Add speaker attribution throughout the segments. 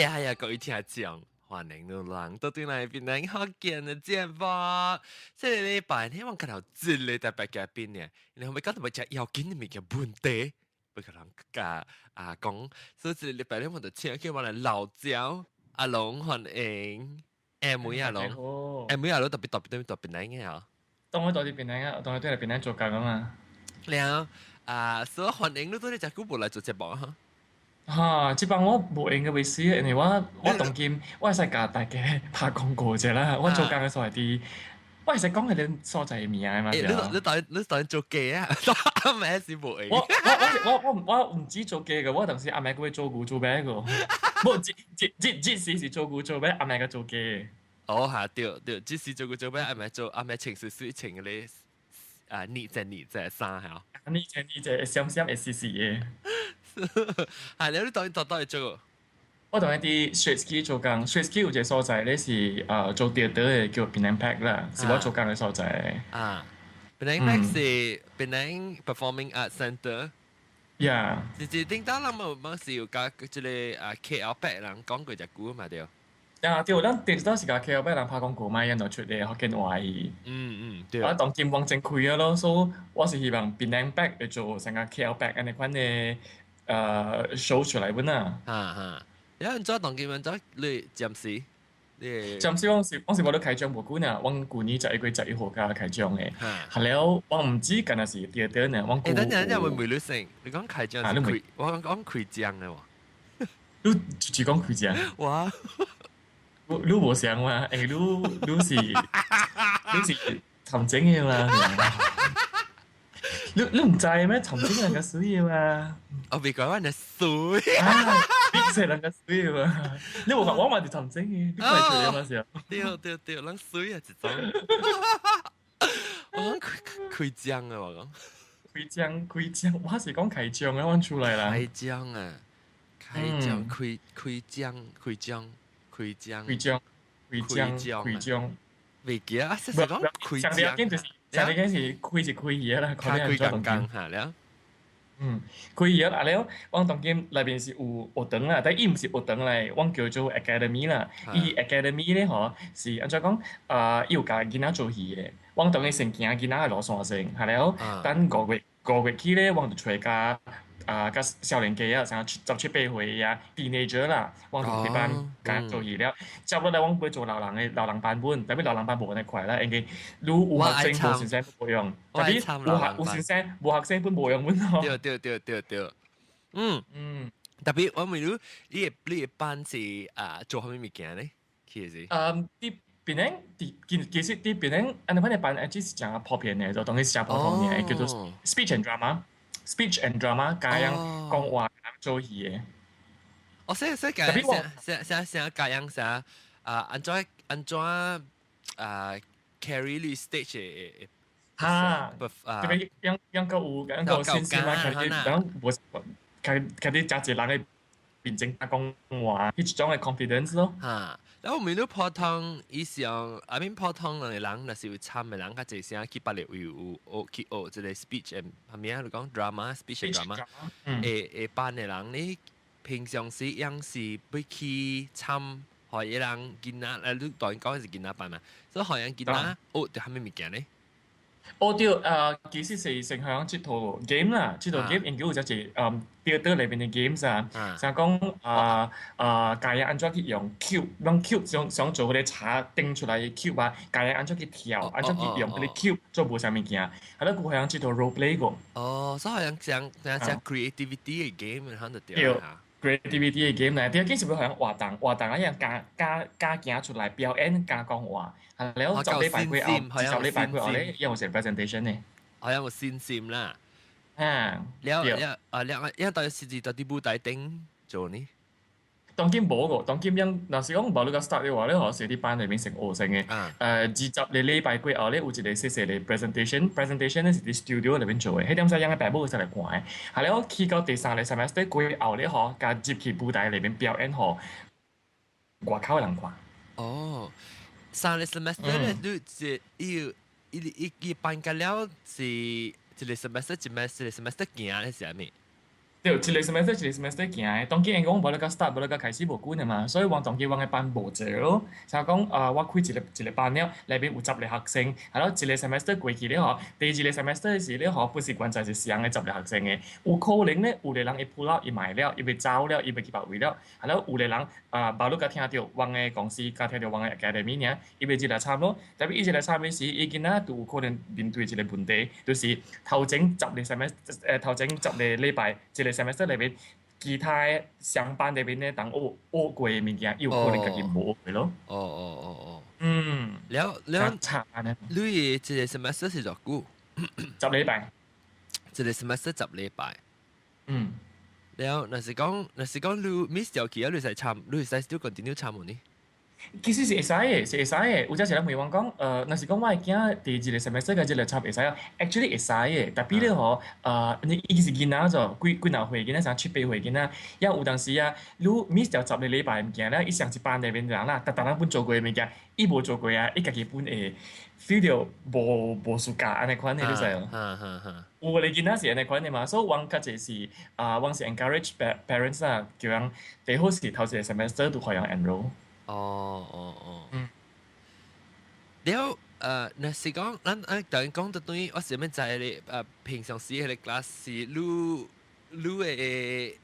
Speaker 1: 呀，各位听众，欢迎你人到对来宾来好见的节目。这个礼拜希望看到一个特别嘉宾呢，然后要讲特别只要紧的物件问题，不可能讲，所以这个礼拜呢，我就请叫我来老椒阿龙欢迎，妹阿
Speaker 2: 大家
Speaker 1: 龍，
Speaker 2: 好，
Speaker 1: 妹阿龍特別嚟嘅啊，
Speaker 2: 當我到啲邊領啊，當我都係邊領做緊啊嘛。
Speaker 1: แล้ว所以歡迎你到你只股部嚟做節目啊，
Speaker 2: 嚇，即幫我冇應嘅位置，因為我當劍，我係使教大家拍廣告啫啦。我做緊嘅所謂啲，我係使講係啲所在嘅名啊嘛。
Speaker 1: 你當做記啊，阿妹是冇應。
Speaker 2: 我唔知做嘅，我當時阿妹佢做股做咩嘅，冇即時做股做咩，阿妹嘅做嘅。
Speaker 1: 哦嚇，對，即是做咩？阿妹情緒水情嗰啲你隻衫係啊，
Speaker 2: 呢隻閃閃嘅試試嘅。
Speaker 1: 係你到底做？
Speaker 2: 我同一啲 street ski 做緊，street ski 有隻所在咧是做跌倒嘅叫 Penang Pack 啦，是我做緊嘅所在。
Speaker 1: Penang Max 是 Penang Performing Arts Centre，
Speaker 2: 呀，
Speaker 1: 是頂到啦冇是有加即個KL 八人講過隻股嘛對。
Speaker 2: 對，咱電視當時間 KL 俾人拍廣告嘛，因為出嚟福建話語。
Speaker 1: 對。
Speaker 2: 我當劍王正開咗咯，所以我是希望 Penang Pack 嚟做成個 KL Pack 咁款嘅show 出嚟本啊。
Speaker 1: 然後做當今晚做你暫時
Speaker 2: 暫時我是冇得開張無估呢，我舊年11月11號加開張嘅。係了，我唔知近係第二呢，我
Speaker 1: 誒等陣會唔會你成？你講開張是開，我講開張嘅喎。
Speaker 2: 你直接講開張。
Speaker 1: 哇！
Speaker 2: 你無想嘛？你是尋整嘅嘛？你唔知咩？尋整人嘅水嘛？
Speaker 1: 我別講話你水。
Speaker 2: 你係人嘅水嘛？你冇話我嘛就尋整嘅，你係做嘢嘛時候？
Speaker 1: 對，人水啊，一種。我講開張啊，我講。
Speaker 2: 開張，我是講開張啊，我出來啦。
Speaker 1: 開張啊，開張。未記啊，實講開張。
Speaker 2: 上年是開嘢啦，
Speaker 1: 開講下了。
Speaker 2: 開嘢啦，แล้ว我當今裏邊是有學堂啦，但係伊唔是學堂嚟，我叫做 academy 啦。伊 academy 咧嗬是按照講要教囡仔做戲嘅，我當佢成件囡仔落山先，係了。等5月起咧，我就出嚟教個少年家啊，成17、18歲啊 teenager 啦，我同佢班教做戲了。接落嚟我會做老人版本，但係老人版冇咁快啦，因為你有學生冇學生冇用，特別有學生冇學生本冇用本咯。
Speaker 1: 對。特別我問你嘅班是做咩物件咧？其實
Speaker 2: 啲別人其實啲別人，安尼款嘅班只是講普遍嘅，就當佢是普通嘅，叫做 speech and drama，加樣講話做戲嘅。
Speaker 1: 我成教樣成安怎carry 你 stage 嘅
Speaker 2: 特別樣個有先先啦，佢啲價值人嘅辯證講話，呢種嘅 confidence 咯。
Speaker 1: 然後我們都普通以上，普通人嘅人，若是有參嘅人，較濟聲去別個有去學即個 speech and 係咪啊？你講 drama，speech and drama，誒班嘅人，你平常時樣是要去參，學嘢人囡仔，你當然講係囡仔班嘛，所以學人囡仔學啲係咩物件咧？
Speaker 2: 其實是成響這套 game 啦，這套 game 應該有隻theater 裏邊嘅 games 想講教人安怎去用 cube 想做嗰啲茶定出來嘅 cube 啊，教人安怎去跳，安怎去用嗰啲 cube 做無啥物件，係咯，佢響這套 role play 個。
Speaker 1: 所以好像像 creativity 嘅 game 喺度掉嚇。
Speaker 2: creativity 嘅 game 嚟，啲 game 是會響活動一樣加行出來表演加講話，係了就禮拜幾後，就禮拜幾後咧，有成 presentation 咧。
Speaker 1: 好像有先閃啦。
Speaker 2: แล้ว
Speaker 1: 到時到啲舞台頂做呢？
Speaker 2: 當今冇個，當今樣，若是講冇你個 start 嘅話咧，我寫啲班裏面成學生嘅。20你禮拜幾後咧，有一個細細嘅 presentation 咧是啲 studio 裏邊做嘅，迄點使樣嘅大部會使嚟看嘅。係咧，我去到第三個 semester 幾後咧，嗬，加接去舞台裏邊表演嗬，外口嘅人看。
Speaker 1: 三個 semester 咧，都係要辦緊了是一個 semester 行咧是咩？
Speaker 2: 對，一個 semester 行嘅，當然講無你個 start，無你個開始無久嘅嘛，所以當時我嘅班無濟咯。就講我開一個班了，裏邊有10個學生，係咯，一個 semester 過去了嗬，第二個 semester 是了嗬，不是關在是上嘅10個學生嘅，有可能咧，有個人伊 pull out，伊賣了，伊要走了，伊要去別位了，係咯，有個人無你個聽到我嘅公司，甲聽到我嘅 academy 呢，伊要一來參咯，但係伊一來參嘅時，伊囡仔就有可能面對一個問題，就是頭前10個 semester，頭前10個禮拜，一個 semester 裏邊。其他上班裏邊咧，當學過嘅物件，有可能家己無學咯。
Speaker 1: 哦。
Speaker 2: 嗯，
Speaker 1: แล้ว
Speaker 2: 差呢？
Speaker 1: 你一個 semester 是多久？10
Speaker 2: 禮拜。
Speaker 1: 一個 semester 10禮拜。
Speaker 2: 嗯。
Speaker 1: แล้ว若是講你 miss 掉去啊，你使參，你使 still continue 參冇呢？
Speaker 2: 其實是會使嘅，是會使嘅。有陣時人問我講，若是講我嘅囝第一個 semester 嘅一個參會使啊，actually 會使嘅。但係咧嗬，你伊是囡仔咗，幾若歲囡仔，成7、8歲囡仔，有當時啊，你 miss 掉10個禮拜物件咧，伊上一班裏邊人啦，逐人本做過嘅物件，伊無做過啊，伊家己本會 feel 到無暑假安尼款嘅，你知哦。有嘅囡仔是安尼款嘅嘛，所以阮較濟是阮是 encourage parents 啊，叫人最好是頭一個 semester 都互人 enroll。
Speaker 1: 嗯。แล้ว若是講，咱當然講到對，我是咩知咧？平常時迄個 class 是你嘅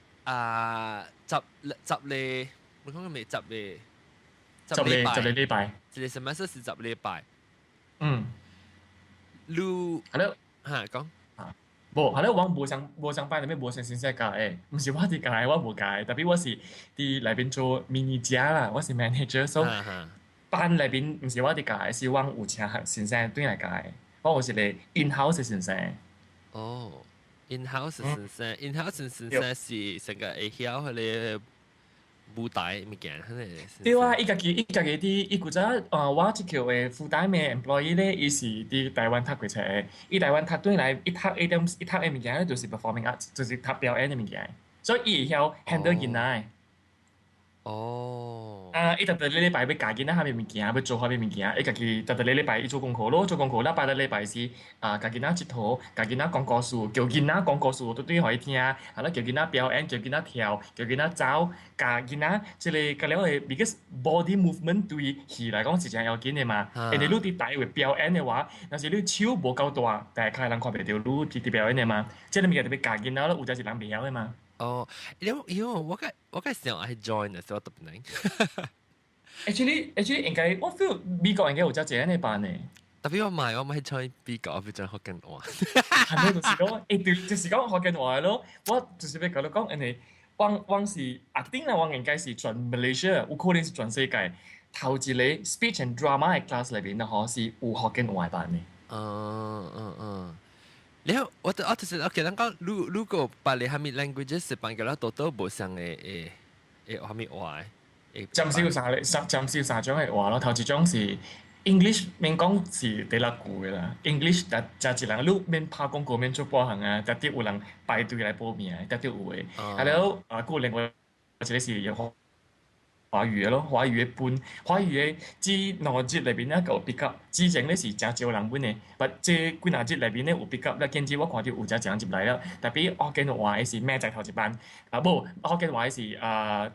Speaker 1: 十禮，我講緊咩10禮拜，一個 semester 是10禮拜。
Speaker 2: 嗯。
Speaker 1: 你
Speaker 2: 係咯。
Speaker 1: 嚇講。
Speaker 2: 係咯，我無上班裏面無先先教誒，唔是我哋教，我無教，特別我是佇內邊做 manager 啦，我是 manager，所以班裏邊唔是我哋教，是我有請先生對嚟教，我是個 in-house 先生。
Speaker 1: 哦，in-house 先生，in-house 先生是成個會曉迄個舞台物件，迄個。
Speaker 2: 對啊，伊家己啲，伊古早我即條嘅 full-time 嘅 employee 咧，伊是佇台灣讀過冊嘅，伊台灣讀轉來，伊讀嘅物件咧，就是 performing art，就是讀表演嘅物件，所以伊會曉 handle 囡仔。
Speaker 1: 哦。
Speaker 2: 伊逐禮拜要教囡仔下面物件，要做下面物件，伊家己逐禮拜伊做功課咯，做功課啦，拜六禮拜是教囡仔佚佗，教囡仔講故事，叫囡仔講故事，對互伊聽，係咯，叫囡仔表演，叫囡仔跳，叫囡仔走，教囡仔即個個了嘅 because body movement 對佢來講是真要緊嘅嘛。人哋你佇台會表演嘅話，若是你手無夠大，大概人看袂到你佇表演嘅嘛。即個物件特別教囡仔咯，有陣是人袂曉嘅嘛。
Speaker 1: 哦，因為我想愛 join 嘅，所以我特別難。
Speaker 2: Actually 應該我 feel 美國應該有隻這樣嘅班呢。
Speaker 1: 特別我買 join 美國，我要 join 福建話。
Speaker 2: 係咪就是講對，就是講福建話咯。我就是要講你講，人哋往是定啦，往應該是全 Malaysia，有可能是全世界頭一個 speech and drama 嘅 class 裏邊咧，可是有福建話班嘅。
Speaker 1: แล้ว我就是我見人講，如果把你下面 languages 是辦個啦，多無上嘅下面話嘅。
Speaker 2: 暫時有三種嘅話咯，頭一種是 English 免講是第六句嘅啦 ，English 就一人你免拍廣告免做播行啊，特別有人排隊來報名，特別有嘅。係咯，個另外或者是華語嘅咯，華語嘅本，華語嘅之兩個節裏邊咧有 pick up，之前咧是真少人本嘅，但即幾兩節裏邊咧有 pick up，咧見至我看到有真人入來啦。特別福建話嘅是咩在頭一班，無福建話嘅是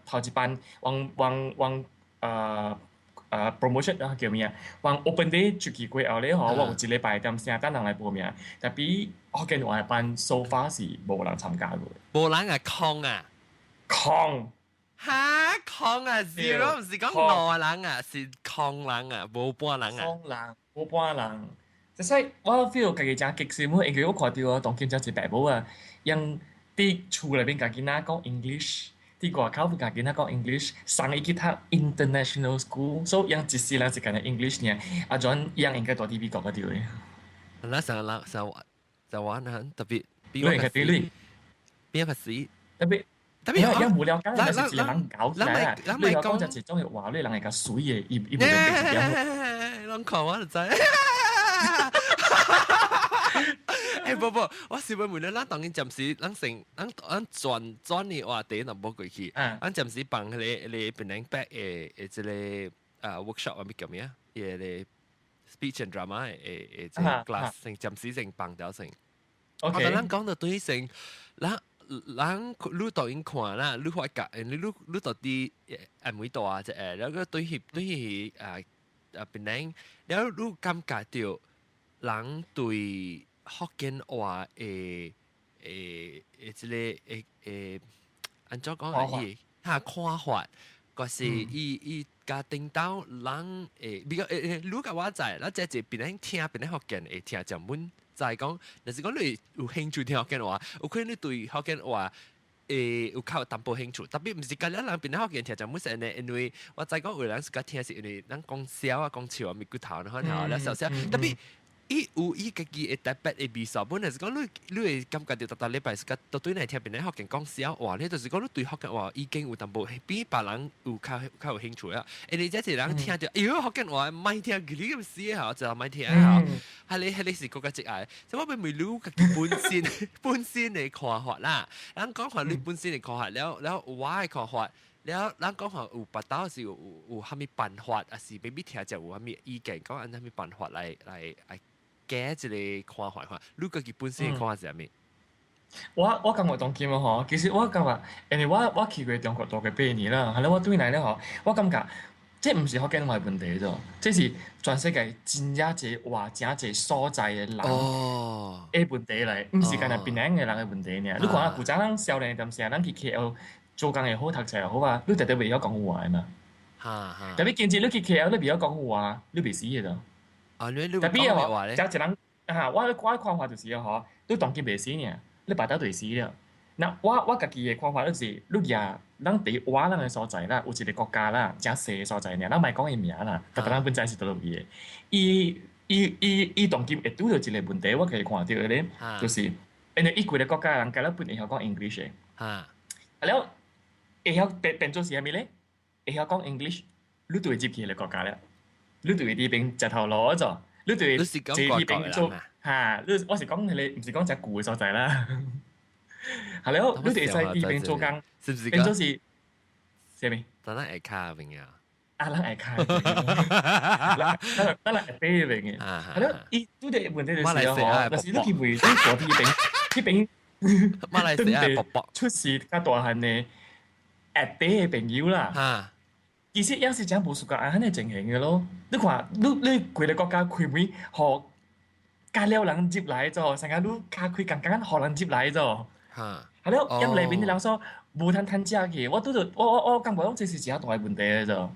Speaker 2: 頭一班，往promotion 啊叫咩啊？往 open day 出去過後咧，我有一禮拜點成單人來報名，特別福建話嘅班 so far 是無人參加嘅。
Speaker 1: 無人啊，空啊，
Speaker 2: 空。
Speaker 1: 嚇空啊！zero 唔是講無人啊，是空人啊，無半人啊。
Speaker 2: 空人，無半人。所以我 feel 家己真激心，因為我看到當今真係爸母啊，用啲厝裏邊家己嗱講 English，啲外口家己嗱講 English，上一去讀 international school，所以用一世人是講 English 呢，啊轉樣應該多啲美國嗰啲嘅。
Speaker 1: 嗱，成玩啊，特別
Speaker 2: 邊個係
Speaker 1: 邊個係
Speaker 2: 特別。特別有無聊講，但是一個人搞起來啊！你有講就係種嘅話，你人係個水嘅，伊無能力點？
Speaker 1: 攏看我就知。不，我是問你，咱當然暫時，咱轉嘅話題，咱冇過去。咱暫時辦你本來 back 即個workshop 啊，咩叫咩啊？嘅 speech and drama 即個 class 成暫時成辦掉成。OK。咱講到對成，人你抖音看啦，你發覺你到啲每度啊，即係แล้วก็對邊領，แล้ว你感覺到人對福建話即個按怎講啊？看法，個是伊家庭到人比較如果我知，咱即係邊領聽邊領福建會聽就滿。就係講，但是講你有興趣聽福建話，有可能你對福建話有較淡薄興趣，特別唔是隔兩人邊福建聽就冇成呢，因為我知講有人是講聽是因為人講笑啊講笑啊咪骨頭，然後咧笑笑，特別有家己會特別嘅味素，本來是講你會感覺到禮拜是講到對你聽邊福建講笑話，你就是講你對福建話已經有淡薄比別人有較有興趣啊，你即係人聽到，哎呦福建話唔聽，你咁死嚇，就唔聽嚇。係你是嗰個職涯，即我咪รู้嘅本身嘅看法啦。咱講話你本身嘅看法，แล้ว我嘅看法，แล้ว咱講話有不到是有蝦米辦法，還是未必聽就有蝦米意見，講按蝦米辦法來改一個看法。你自己本身嘅看法是蝦米？
Speaker 2: 我感覺當今啊，嗬，其實我感覺，因為我去過中國大概8年啦，係啦，我對嚟咧，嗬，我感覺。即唔是福建話問題啫，即是全世界真正濟話真濟所在嘅人嘅問題嚟，唔是干係邊兩個人嘅問題呢？你看啊，古早咱少年陣時，咱去 KL 做工又好，讀冊又好啊，你特別未曉講話嘛。特別見至你去 KL 你未曉講話，你未死嘅就。特別啊，就一人我看法就是啊，嗬，你當今未死呢，你白刀就死了。嗱，我家己嘅看法就是，你呀，咱伫我咱嘅所在啦，有一個國家啦，真細嘅所在呢，咱唔係講伊名啦，但係咱本身是倒落去嘅。伊當今會拄到一個問題，我可以看到嘅咧，就是因為伊幾個國家人，佢哋本會曉講 English 嘅，แล้ว會曉變做是蝦米咧？會曉講 English，你就會入去個國家咧，你就會呢邊直頭攞咗，你就會坐呢邊做嚇，我是講你，唔是講只舊嘅所在啦。係咯，你哋在呢邊做工，變咗是咩咪？
Speaker 1: 等咱下卡邊嘅。
Speaker 2: 咱下卡，咱下底邊嘅。係咯，伊都哋問題就是嗬，但是你去為啲嗰邊
Speaker 1: 馬來西亞薄薄
Speaker 2: 出事較大漢嘅下底嘅朋友啦。其實有時真冇數個啱嘅情形嘅咯。你看，你佢哋國家開會學加了人接來咗，成日都卡開剛剛學人接來咗。係咯，因裏邊啲人說無通趁食嘅，我感覺講這是真大嘅問題嘅啫。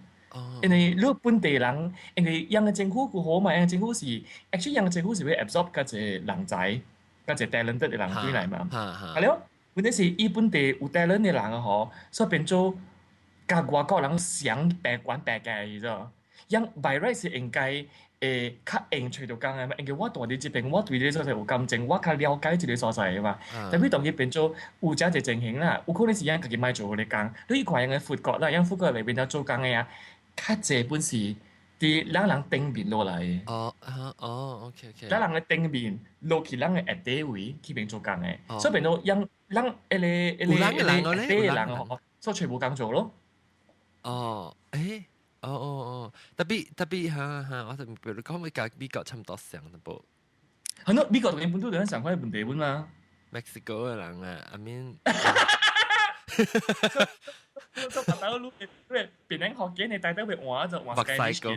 Speaker 2: 因為你本地人，因為人嘅政府佢好嘛，人嘅政府是 actually 人嘅政府是會 absorb 嗰隻人才，嗰隻 talented 嘅人回來嘛。係咯，問題是伊本地有 talent 嘅人啊，嗬，所以變做甲外國人想白管白計嘅啫。因 by right 是應該。較興趣到講嘅嘛，因為我住喺呢邊，我對呢個所在有感情，我較了解呢個所在嘅嘛。但係當然變做有這個情形啦，有可能是人家己買做嚟講，你看人嘅富國啦，人富國裏邊有做工嘅啊，較濟本是啲人頂面落來嘅。
Speaker 1: OK。
Speaker 2: 人嘅頂面落去人嘅下底位去邊做工嘅，所以變到人下底嘅人所以全部工做咯。
Speaker 1: 特別我就譬如講美國差唔多上一步。
Speaker 2: 係咯，美國同日本都有人上開本地本嘛。
Speaker 1: Mexico 嘅人啊，I mean，
Speaker 2: 做白刀佬，因為別人學嘅你帶得去玩就玩
Speaker 1: 白西哥，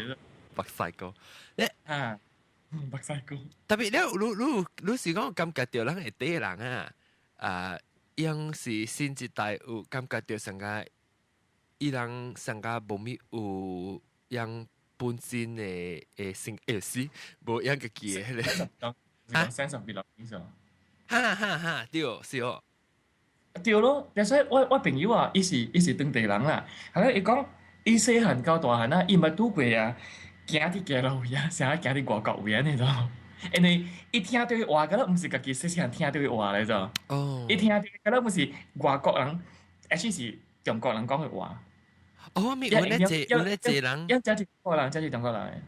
Speaker 2: 白西哥。
Speaker 1: 特別你是講感覺到人係啲人啊，樣是新一代有感覺到成個。伊人上加無咪有樣本身嘅性史，無樣嘅記嘅咧。
Speaker 2: 30 belongings
Speaker 1: 哈，對，是哦。
Speaker 2: 對咯，所以我朋友啊，伊是當地人啦。係啦，伊講伊細漢到大漢啊，伊咪拄過啊，行啲街路位啊，成日行啲外國位啊，你知道？因為伊聽到嘅話，嗰個唔是家己細漢聽到嘅話嚟啫。伊聽到嗰個唔是外國人，actually 是中國人講嘅話。
Speaker 1: 有咧濟人，
Speaker 2: 一係中國人，一係中國人。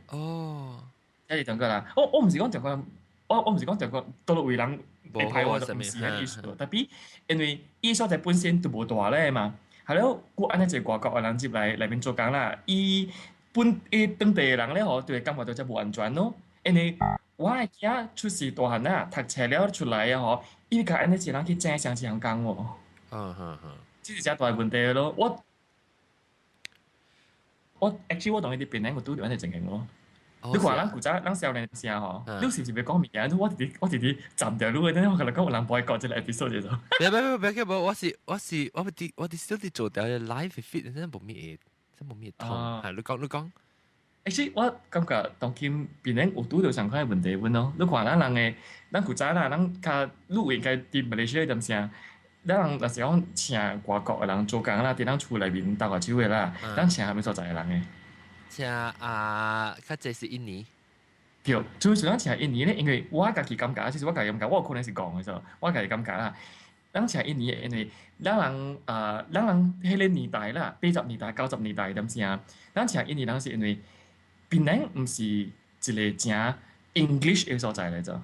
Speaker 2: 一係中國人。我唔是講中國人，我唔是講中國多數為人嚟睇我就唔是嘅意思。特別因為伊所在本身都無大咧嘛，係咯，佢安尼一個外國嘅人接嚟邊做工啦，伊當地嘅人咧，嗬，就會感覺到真無安全咯。因為我係驚出事大漢啊，讀冊了出來啊，嗬，依家安尼一人去正常上講喎，這是只大問題咯。我 actually 我同你哋邊咧，我都有安尼情形咯。你看咱古早咱少年時候嗬，你是唔是要講物件？我直站掉路嘅，等我可能講有人幫佢講這個 episode 就。
Speaker 1: 不，我哋 still 啲做掉 live fit，真係冇咩，真冇咩痛。係你講。
Speaker 2: actually 我感覺當今邊咧有拄到相關嘅問題問咯。你看咱人嘅，咱古早啦，咱較路應該佇馬來西亞點先？咱人若是講請外國嘅人做工啦，佇咱厝內面搭外手嘅啦，咱請係咪所在嘅人嘅？
Speaker 1: 請較濟是印尼。
Speaker 2: 對，最主要請印尼咧，因為我家己感覺，其實我家己感覺，我可能是講嘅啫，我家己感覺啦。咱請印尼，因為咱人迄個年代啦，80年代、90年代點先？咱請印尼人是因為檳城毋是一個正 English 嘅所在嚟啫。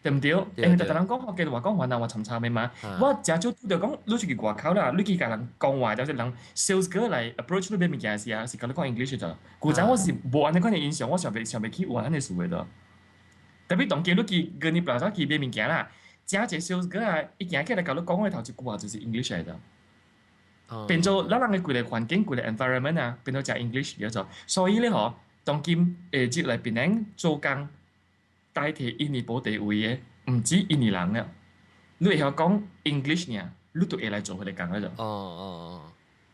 Speaker 2: 對唔對？因為特人講福建話講華南話參差嘅嘛，我真少拄到講，你出去外口啦，你去甲人講話，就是人 sales girl 來 approach 你買物件時啊，是甲你講 English 啫。古早我是無安尼款嘅印象，我想袂去玩安尼事嘅啫。特別當今你去跟你表嫂去買物件啦，正一個 sales girl 啊，伊行起來甲你講嘅頭一句話就是 English 嚟啫。變做咱人嘅規個環境、規個 environment 啊，變到就 English 咗。所以咧嗬，當今接來檳城做工。代替印尼保地位嘅，唔止印尼人啦，你會曉講 English 呢，你都會來做佢哋講嗰種。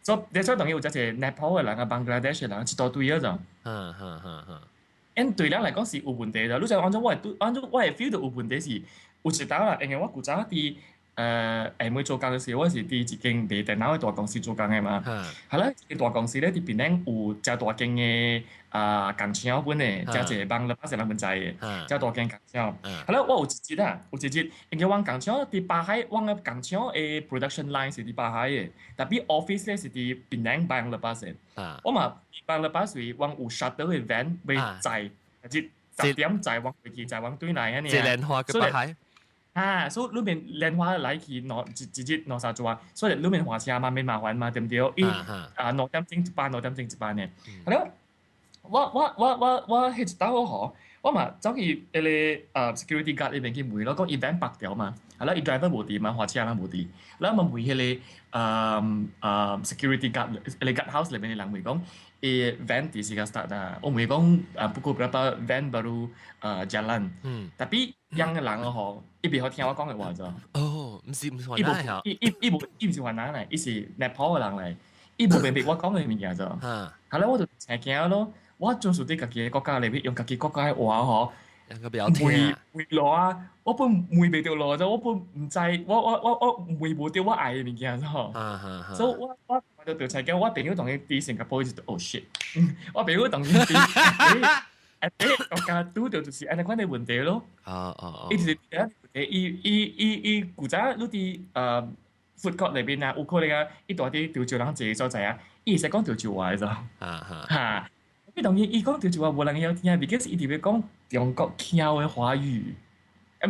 Speaker 2: 所以，所以當然有隻係 Nepal 嘅人啊、Bangladesh 嘅人一大堆嗰種。對人嚟講是有問題嘅，你就按照我係 feel 到有問題是有一道啦，因為我古早啲妹做工嘅時候，我是啲一間賣電腦嘅大公司做工嘅嘛。係啦，啲大公司咧，啲邊咧有真大間嘅工廠本嘅，真濟幫了人們知嘅，真大間工廠。係啦，我有一節，因為我工廠啲巴海，我嘅工廠嘅 production line 是啲巴海嘅，但係 office 咧是啲邊咧幫了巴嘅。我嘛幫了巴時，我有 shuttle 嘅 van 會載，即10點載往飛機載往對內嘅呢。
Speaker 1: 這蓮花嘅巴海。
Speaker 2: 所以裏面蓮花來去直接攞啥做啊？所以裏面花車嘛，咪麻煩嘛，對唔對？6點鐘一班嘅。係咯，我迄一道嗬，我嘛走去個 security guard 裏面去問咯，講 event 白條嘛，係啦 ，driver 無地嘛，花車人無地，然後問迄個security guard，個 guard house 裏面嘅人問講，event di sini start 啊，我問講pukul berapa van baru jalan，tapi yang 人嗬。伊袂好聽我講嘅話咋？
Speaker 1: 唔是華南嚟，
Speaker 2: 伊唔是華南嚟，伊是 Nepal 嘅人嚟，伊無明白我講嘅物件咋？係啦，我就成驚咯，我盡數啲家己嘅國家裏邊用家己國家嘅話嗬，會攞啊！我本會袂到攞咋，我本唔知，我會冇到我愛嘅物件咋？所以我就成驚，我朋友同佢啲成個 boy 就 oh shit， 我朋友同佢啲。國家拄到就是安尼款嘅問題咯。伊就是伊古早你啲food court 裏邊啊，有可能啊，伊大啲潮州人坐所在啊，伊會使講潮州話嘅咋。咁當然伊講潮州話無人會曉聽 ，because 伊特別講中國腔嘅華語。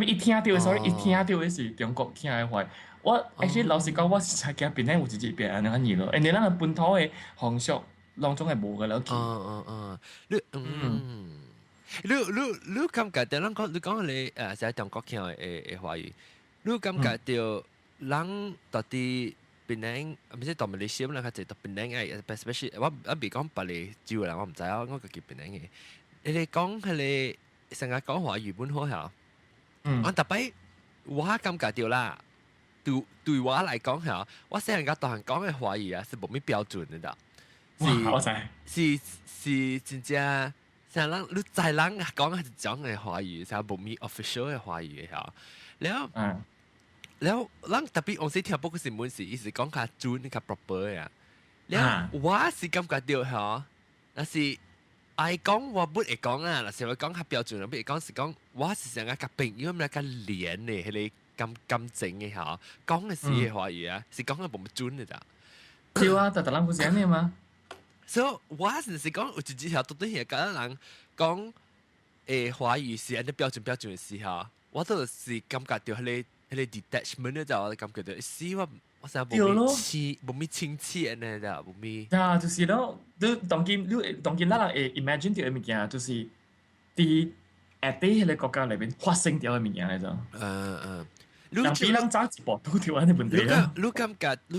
Speaker 2: 伊聽到嘅 sorry， 伊聽到嘅是中國腔嘅華語。我 actually 老實講，我是真驚邊咧有一隻別安尼樣咯。因為咱嘅本土嘅風俗，當中係無嘅咯。
Speaker 1: 你感覺到人講你講你在中國腔嘅華語，你感覺到人到底檳城唔係到馬來西亞人較濟到檳城嘅 ，especially 我別講別嚟招人，我唔知啊，我家己檳城嘅。你哋講係你成日講華語本好嚇，我特別我感覺到啦，對我嚟講嚇，我成日同人講嘅華語啊，是冇咩標準嘅啦。是真正。像人你在人講係講嘅華語，就冇咩 official 嘅華語嘅嚇。แล้ว特別我先聽報個新聞時，伊是講較準較 proper 嘅。แล้ว我是感覺到嚇，但是愛講我不會講啊，但是我講較標準，不會講是講我是成個較朋友咁較連嘅，係個咁正嘅嚇，講嘅是嘅華語啊，是講嘅冇乜準嘅咋。
Speaker 2: 對啊，但係人唔係咁嘛。
Speaker 1: 所以我是講有一條到底係講人講華語是安尼標準嘅時候，我都是感覺到迄個 detachment 咧，就我感覺到，我成日冇咩親切安尼，就冇咩。
Speaker 2: 就是咯，你當今咱人會 imagine 到嘅物件，就是啲喺啲迄個國家裏邊發生掉嘅物件嚟咗。人比人早一步拄條安尼問題啊！
Speaker 1: 你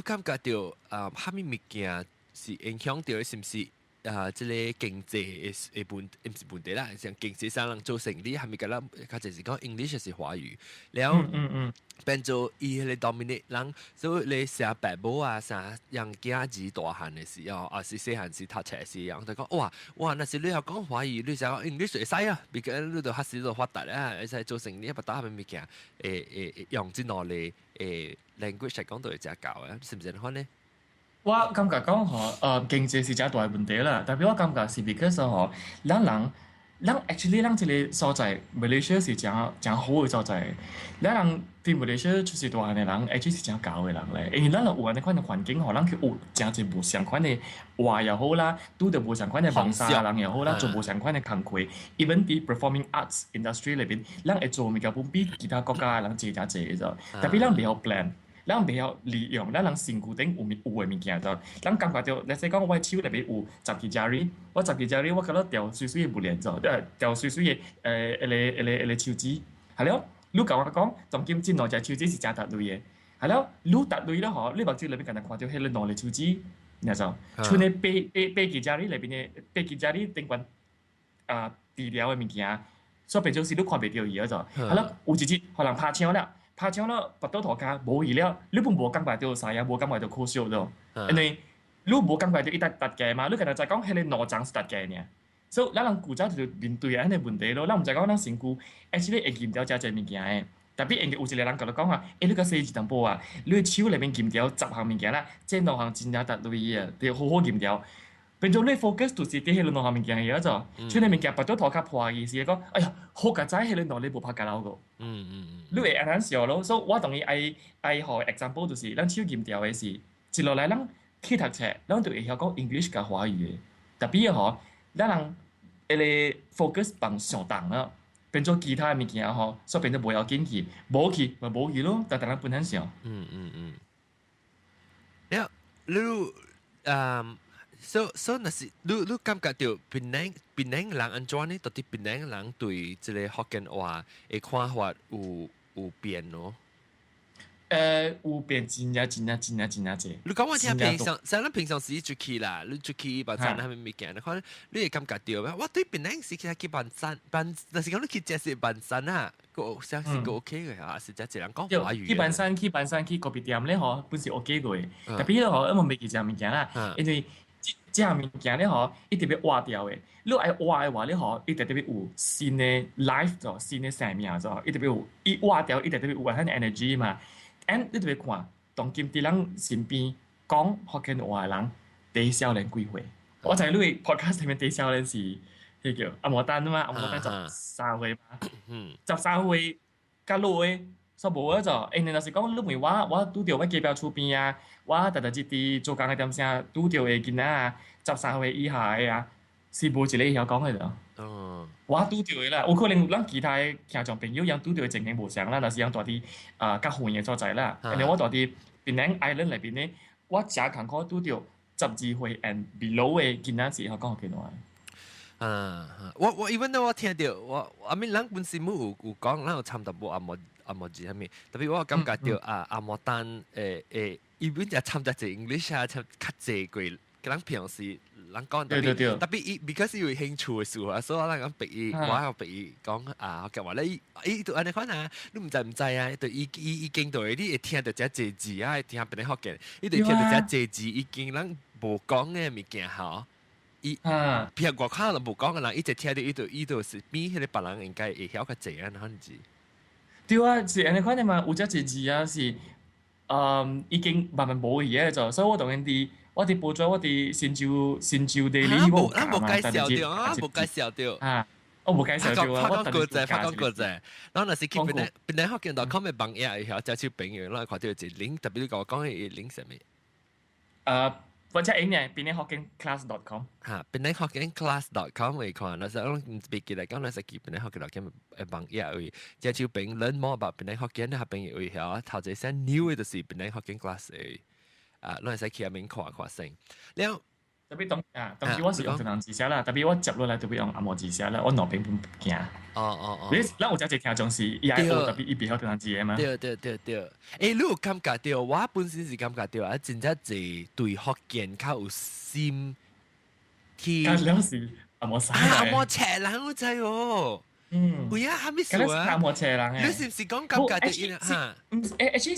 Speaker 1: 感覺到蝦米物件是影響到是唔是？即個經濟嘅唔是問題啦，像經濟上人做生意，係咪個人佢就是講 English 是華語，然後變做伊迄個 dominate 人，所以你寫白母啊，啥人囝兒大漢嘅時候，啊是細漢時讀冊嘅時候，就講哇，那是你要講華語，你就講 English 會使啊，別個你就開始就發達啊，會使做生意，不打係咪物件？用即兩個language 嚟講都會真搞啊，是唔是咁呢？
Speaker 2: 我感覺講經濟是一大問題啦，但係我感覺是 because 人 actually 人這個所在 Malaysia 是真好嘅所在，人對 Malaysia 出世大漢嘅人 actually 是真高嘅人咧，因為咱有安尼款嘅環境，咱去有真濟無相款嘅話又好啦，拄到無相款嘅網沙人又好啦，做無相款嘅工課 ，even 啲 performing arts industry 裏邊，咱會做物件本比其他國家嘅人濟真濟嘅啫，特別咱袂曉 plan。咱袂曉利用咱人身軀頂有嘅物件就，咱感覺到，你說講我手內邊有10支 jari，我10支 jari 我覺得掉水水嘅不連咗，掉水水嘅個手指，係咯，你甲我講，總金這兩隻手指是真特類嘅，係咯，你特類咧嗬，你目睭裏邊敢若看到迄個兩個手指，你知唔？像你八支 jari 裏邊嘅8支 jari 頂懸治療嘅物件，所以變做是你看袂到伊嗰種，係咯，有一日可能拍槍啦。拍槍了，拔到頭殼無去了，你本無感覺到啥呀，無感覺到可惜咯。因為你無感覺到伊特價嘛，你可能就講迄個腦漿是特價呢。所以咱人古早就面對安尼問題咯，咱毋知講咱身軀 actually 會驗掉真濟物件誒。特別有一個人甲你講啊，你個細一淡薄啊，你手內面驗掉10項物件啦，這兩項真正特類啊，要好好驗掉。變做你 focus 就是啲迄兩項物件嘅咗，像你物件拔到頭殼破嘅時講，哎呀，好佳哉迄個兩你無拍夾牢個。你會安尼想咯，所以我同意愛互 example 就是咱手驗掉嘅是，一落來咱去讀冊，咱就會曉講 English 甲華語嘅。特別吼，咱人迄個 focus 放上重啊，變做其他物件吼，所以變做無要緊去，無去咪無去咯，但咱本身想。
Speaker 1: So 那是你感覺到檳城人安怎呢？到底檳城人對即個福建話嘅看法有變咯？
Speaker 2: 有變真濟。
Speaker 1: 你講我聽平常，咱平常時出去啦，你出去辦山係咪物件？你看你會感覺到咩？我對檳城時其實去辦山，但是講你去食是辦山啊，個相是個 OK 嘅嚇，是真係人講華語。
Speaker 2: 去辦山去咖啡店咧，嗬，本是 OK 嘅。特別咧，嗬，因為未記食物件啦，因為這項物件咧，嗬，伊特別挖掉嘅。你愛挖嘅話咧，嗬，伊特別有新嘅 life 咗，新嘅生命咗，伊特別有，伊挖掉，伊特別有嗰啲 energy 嘛。and 你特別看，當今佇咱身邊講福建話嘅人，低少年幾歲？我知你嘅 podcast 裡面低少年是迄叫阿摩丹嘛，阿摩丹13歲嘛，13歲甲落嘅。所以無嗰種，因為若是講你問我拄着我隔壁厝邊啊，我直佇做工嘅點聲拄着嘅囡仔啊，13歲以下嘅啊，是無一個會曉講嘅咯。我拄着嘅啦，有可能咱其他嘅聽眾朋友樣拄着嘅情形無相啦，若是樣住佇較遠嘅所在啦，因為我住佇檳城 Island 裏邊咧，我誠艱苦拄着12歲 and below 嘅囡仔是曉講福建話。
Speaker 1: 我 even though 我聽到I mean 咱本身有講，咱有參雜無阿莫字係咪？特別我感覺到阿莫丹伊本就參雜隻 English 啊，參較濟過咱平時咱講特別伊 because 伊有興趣嘅事啊，所以我講逼伊，我有逼伊講我講話咧，伊都安尼款啊，你唔知啊？對伊經到你會聽到只濟字啊，聽別人福建，伊對聽到只濟字，已經咱無講嘅物件嗬。譬如外口人無講嘅人，一直聽到伊就是比迄個別人應該會曉較濟啊，可能是。
Speaker 2: 對啊，是安尼款嘅嘛，有只濟字啊是，已經慢慢無去嘅咗，所以我當然啲，我哋報咗我哋新州地理冇
Speaker 1: 講嘛，冇介紹到啊，冇介紹到啊，
Speaker 2: 我冇介紹到啊，
Speaker 1: 發講過啫，然後若是去邊啲福建.com 嘅網頁會曉介紹朋友，然後看到一link，特別你甲我講嘅 link 係咩？
Speaker 2: 或者呢，penanghokkienclass.com
Speaker 1: 嚇，penanghokkienclass.com 會看，那時候唔記得講，那時去 penanghokkien.com 嘅網頁會介紹朋友 learn more about penanghokkien，啲朋友會曉頭先先 new 嘅就是 penanghokkien class 嘅，那時去入面看先。然後
Speaker 2: 特別當時我是用正常字寫啦，特別我接落來特別用阿摩字寫啦，我腦邊唔驚。你咱有只一聽眾是伊愛學特別伊別學正常字嘅嘛？
Speaker 1: 對。你有感覺到？我本身是感覺到啊，真正係對福建較有心去。
Speaker 2: 咁了是阿摩山。
Speaker 1: 阿摩赤人我知哦。會啊，係咪數啊？
Speaker 2: 阿摩赤人嘅。
Speaker 1: 你是唔是講感覺到嚇
Speaker 2: ？H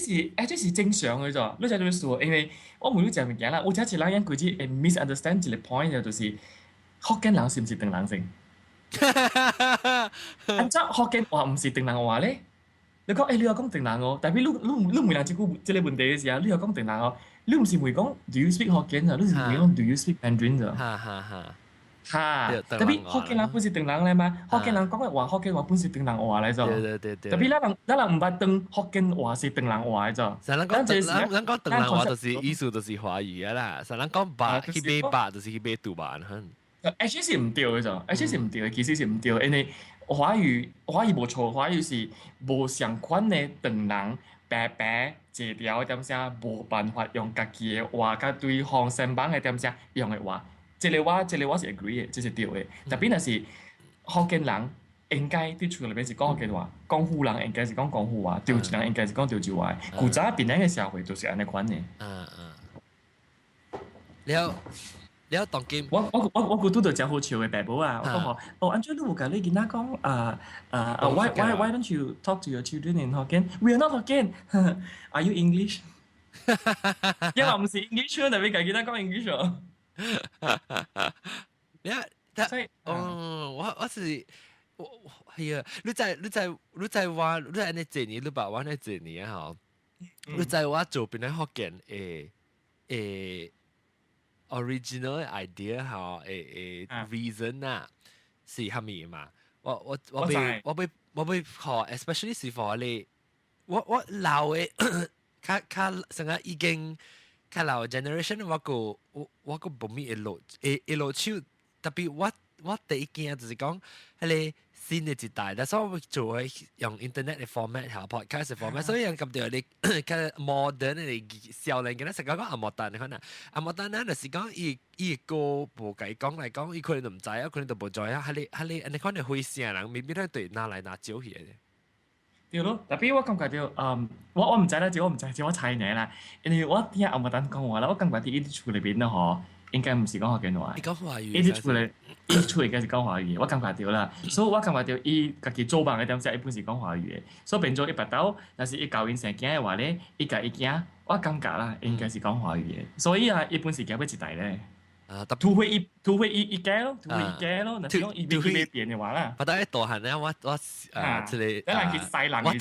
Speaker 2: 是正常嘅啫，你就對數，因為我冇你講物件啦，有只一人因佢只 misunderstand 一個 point 就是福建人是唔是鄧人先？按照福建話唔是鄧人話咧，你講你又講鄧人哦，但係你問人即個問題嘅時候，你又講鄧人哦，你唔是會講 Do you speak 福建啊？你是會講 Do you speak Mandarin 咋？嚇！特別福建人本是鄧人咧嘛，福建人講嘅話，福建話本是鄧人話嚟咗。
Speaker 1: 對。
Speaker 2: 特別咱人唔捌當福建話是鄧人話咗。
Speaker 1: 咱講鄧人話就是意思就是華語啊啦，咱講白去買白就是去買杜白哼。
Speaker 2: H 是唔對嘅啫，H 是唔對嘅，其實是唔對，因為華語冇錯，華語是無相款嘅鄧人白字條點聲，無辦法用家己嘅話，甲對方身旁嘅點聲用嘅話。這個我是 agree 嘅，這是對嘅。特別若是福建人應該啲厝裏邊是講福建話，廣府人應該是講廣府話，潮州人應該是講潮州話。古早邊樣嘅社會就是安尼款嘅。
Speaker 1: 了當今
Speaker 2: 我估到隻好笑嘅爸爸啊！我講話安怎你有甲你囡仔講why don't you talk to your children in Hokkien? We are not Hokkien. Are you English? 因為唔是 English，特別甲囡仔講 English 喎。
Speaker 1: 我是係啊！你在話你安尼一年，你把我安尼一年啊！你在我做邊咧福建original idea 嚇reason 啊是蝦米嘛？我被學 especially 是 for 你我老嘅較成個已經。較老 generation 我個冇咩一路手，特別我第一件就是講係個新嘅一代，但所以我做係用 internet 嘅 format 嚇 podcast 嘅 format，所以人感覺你較 modern 嘅少年嘅咧，成日講阿莫丹，你可能阿莫丹咧就是講伊個無計講嚟講，伊可能都唔知啊，可能都無知啊，係你可能會聲人未必咧對拿來拿走去嘅。
Speaker 2: 對咯，特別我感覺到，我唔知啦，我唔知，我猜你啦。因為我聽阿莫丹講話啦，我感覺啲呢啲厝裏邊咧嗬，應該唔是講福建話。
Speaker 1: 你講華語。
Speaker 2: 呢啲厝裏，呢厝應該是講華語嘅，我感覺到啦。所以我感覺到伊家己做飯嘅點時，伊本是講華語嘅，所以變咗伊巴刀，但是伊教因成驚嘅話咧，伊家伊驚，我感覺啦，應該是講華語嘅。所以啊，伊本是驚要一代咧。突會一改咯，那是講伊變變嘅話啦。
Speaker 1: 我當一大漢咧，我即係
Speaker 2: 等人去西人。
Speaker 1: 我